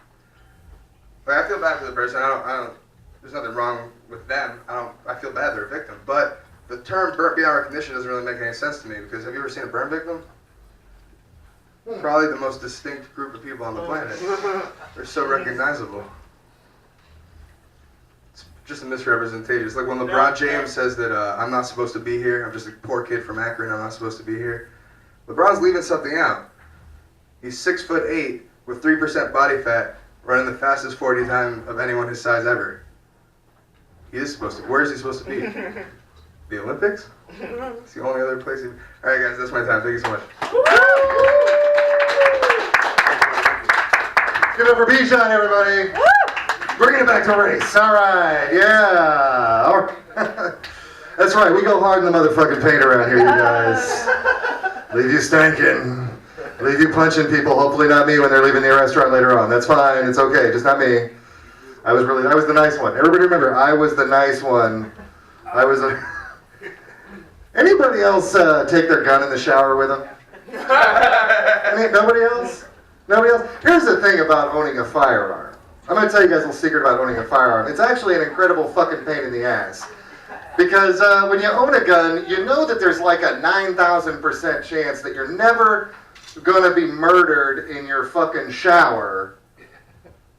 Like, I feel bad for the person. There's nothing wrong with them. I feel bad they're a victim. But the term burnt beyond recognition doesn't really make any sense to me, because have you ever seen a burn victim? Probably the most distinct group of people on the planet. They're so recognizable. It's just a misrepresentation. It's like when LeBron James says that I'm not supposed to be here. I'm just a poor kid from Akron. I'm not supposed to be here. LeBron's leaving something out. He's 6'8" with 3% body fat, running the fastest 40 time of anyone his size ever. He is supposed to. Where is he supposed to be? The Olympics? It's the only other place. All right, guys, that's my time. Thank you so much.
Give it up for Bijan, everybody. Bringing it back to race. All right, yeah. All right. That's right. We go hard in the motherfucking paint around here, you guys. Leave you stankin'. Leave you punching people. Hopefully not me when they're leaving the restaurant later on. That's fine. It's okay. Just not me. I was the nice one. Everybody remember, I was the nice one. Anybody else take their gun in the shower with them? Nobody else? Nobody else? Here's the thing about owning a firearm. I'm going to tell you guys a little secret about owning a firearm. It's actually an incredible fucking pain in the ass. Because when you own a gun, you know that there's like a 9,000% chance that you're never going to be murdered in your fucking shower.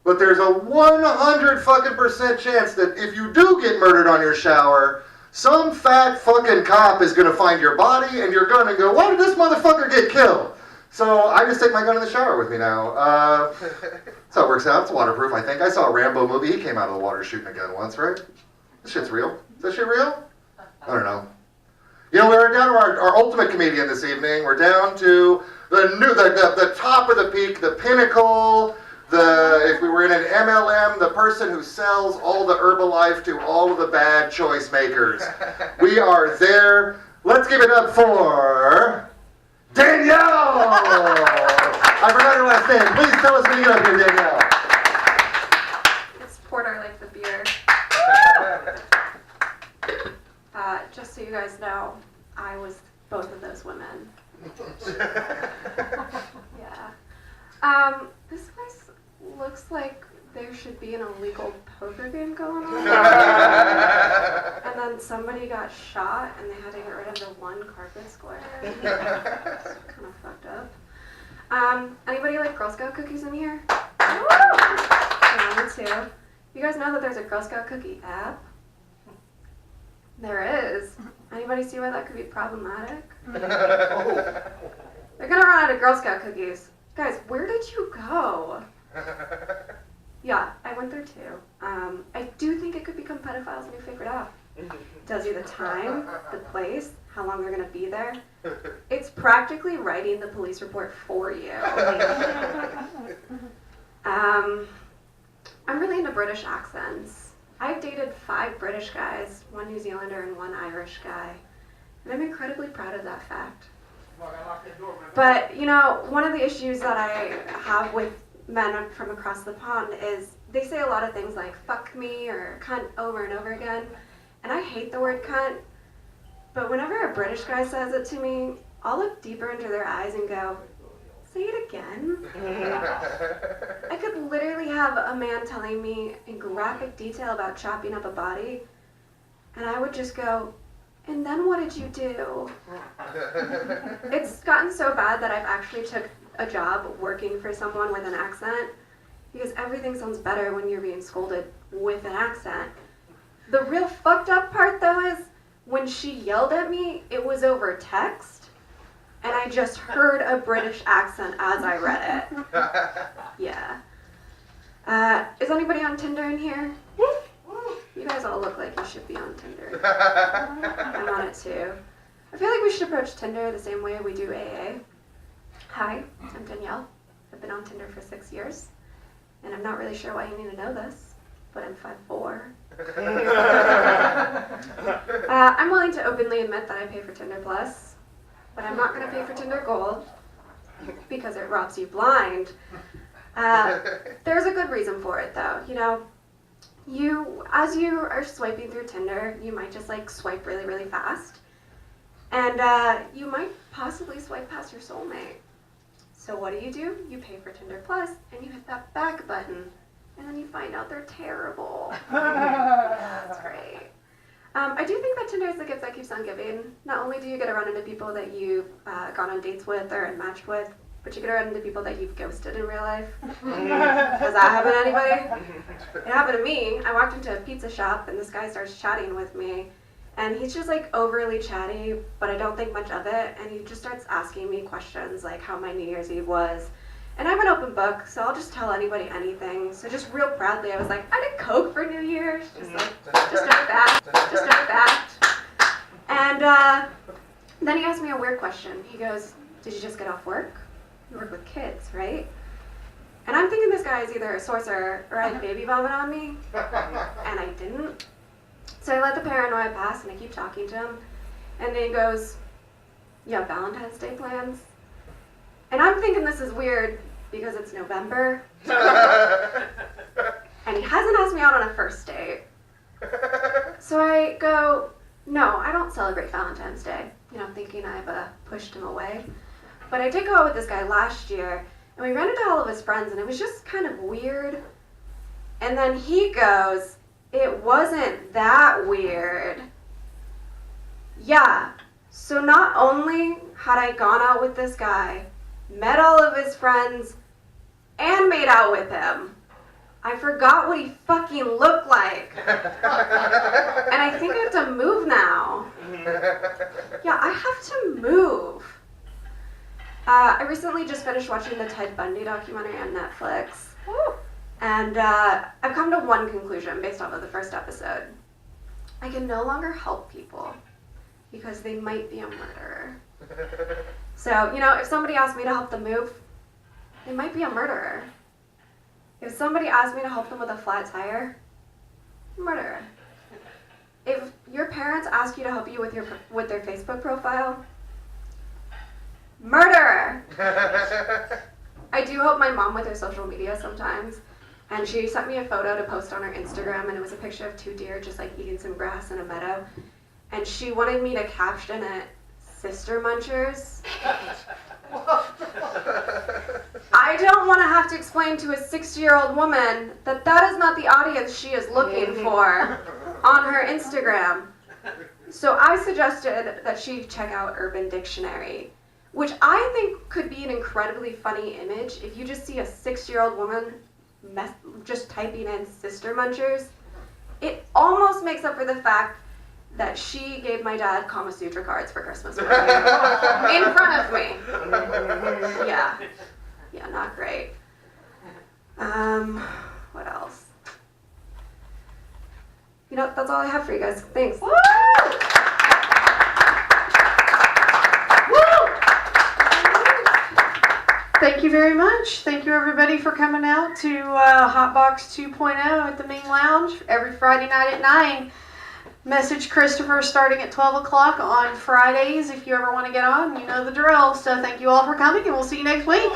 But there's a 100% chance that if you do get murdered on your shower, some fat fucking cop is going to find your body and you're going to go, why did this motherfucker get killed? So I just take my gun in the shower with me now. That's how it works out. It's waterproof, I think. I saw a Rambo movie. He came out of the water shooting a gun once, right? This shit's real. Is that shit real? I don't know. You know, we're down to our ultimate comedian this evening. We're down to the top of the peak, the pinnacle. If we were in an MLM, the person who sells all the Herbalife to all of the bad choice makers. We are there. Let's give it up for Danielle! I forgot her last name. Please tell us when you get up here, Danielle.
It's porter like the beer. Just so you guys know, I was both of those women. Yeah. This place looks like there should be an illegal poker game going on. And then somebody got shot and they had to get rid of the one carpet square. It's kind of fucked up. Anybody like Girl Scout cookies in here? Yeah, me too. You guys know that there's a Girl Scout cookie app? There is. Anybody see why that could be problematic? They're gonna run out of Girl Scout cookies. Guys, where did you go? Yeah, I went there too. I do think it could become pedophiles when you figure it out. It tells you the time, the place, how long they're gonna be there. It's practically writing the police report for you. I'm really into British accents. I've dated 5 British guys, 1 New Zealander and 1 Irish guy, and I'm incredibly proud of that fact. But, you know, one of the issues that I have with men from across the pond is they say a lot of things like fuck me or cunt over and over again, and I hate the word cunt, but whenever a British guy says it to me, I'll look deeper into their eyes and go, say it again. I could literally have a man telling me in graphic detail about chopping up a body, and I would just go, and then what did you do? It's gotten so bad that I've actually took a job working for someone with an accent, because everything sounds better when you're being scolded with an accent. The real fucked up part though is, when she yelled at me, it was over text. And I just heard a British accent as I read it. Yeah. Is anybody on Tinder in here? You guys all look like you should be on Tinder. I'm on it too. I feel like we should approach Tinder the same way we do AA. Hi, I'm Danielle. I've been on Tinder for 6 years. And I'm not really sure why you need to know this, but I'm 5'4". I'm willing to openly admit that I pay for Tinder Plus. But I'm not going to pay for Tinder Gold because it robs you blind. There's a good reason for it though. You know, as you are swiping through Tinder, you might just like swipe really, really fast. And you might possibly swipe past your soulmate. So what do? You pay for Tinder Plus and you hit that back button. And then you find out they're terrible. That's great. I do think that Tinder is the gift that keeps on giving. Not only do you get to run into people that you've gone on dates with or matched with, but you get to run into people that you've ghosted in real life. Has that happened to anybody? It happened to me. I walked into a pizza shop and this guy starts chatting with me. And he's just like overly chatty, but I don't think much of it. And he just starts asking me questions like how my New Year's Eve was. And I'm an open book, so I'll just tell anybody anything. So just real proudly, I was like, I did coke for New Year's. Just over that. And then he asked me a weird question. He goes, did you just get off work? You work with kids, right? And I'm thinking this guy is either a sorcerer or had baby vomit on me. And I didn't. So I let the paranoia pass and I keep talking to him. And then he goes, you have Valentine's Day plans? And I'm thinking this is weird because it's November. And he hasn't asked me out on a first date. So I go, no, I don't celebrate Valentine's Day. You know, thinking I've pushed him away. But I did go out with this guy last year, and we ran into all of his friends, and it was just kind of weird. And then he goes, it wasn't that weird. Yeah, so not only had I gone out with this guy, met all of his friends, and made out with him, I forgot what he fucking looked like. And I think I have to move now. Yeah, I have to move. I recently just finished watching the Ted Bundy documentary on Netflix. And I've come to one conclusion based off of the first episode. I can no longer help people because they might be a murderer. So, you know, if somebody asked me to help them move, they might be a murderer. If somebody asked me to help them with a flat tire, murderer. If your parents ask you to help you with their Facebook profile, murderer. I do help my mom with her social media sometimes, and she sent me a photo to post on her Instagram, and it was a picture of 2 deer just like eating some grass in a meadow, and she wanted me to caption it, "Sister Munchers." I don't want to have to explain to a 60-year-old woman that that is not the audience she is looking for on her Instagram. So I suggested that she check out Urban Dictionary, which I think could be an incredibly funny image if you just see a 6-year-old woman just typing in "Sister Munchers." It almost makes up for the fact that she gave my dad Kama Sutra cards for Christmas in front of me. Yeah, not great. What else? You know, that's all I have for you guys. Thanks. Woo!
Thank you very much. Thank you everybody for coming out to HotBox 2.0 at the Ming Lounge every Friday night at 9. Message Christopher starting at 12 o'clock on Fridays if you ever want to get on. You know the drill. So thank you all for coming, and we'll see you next week.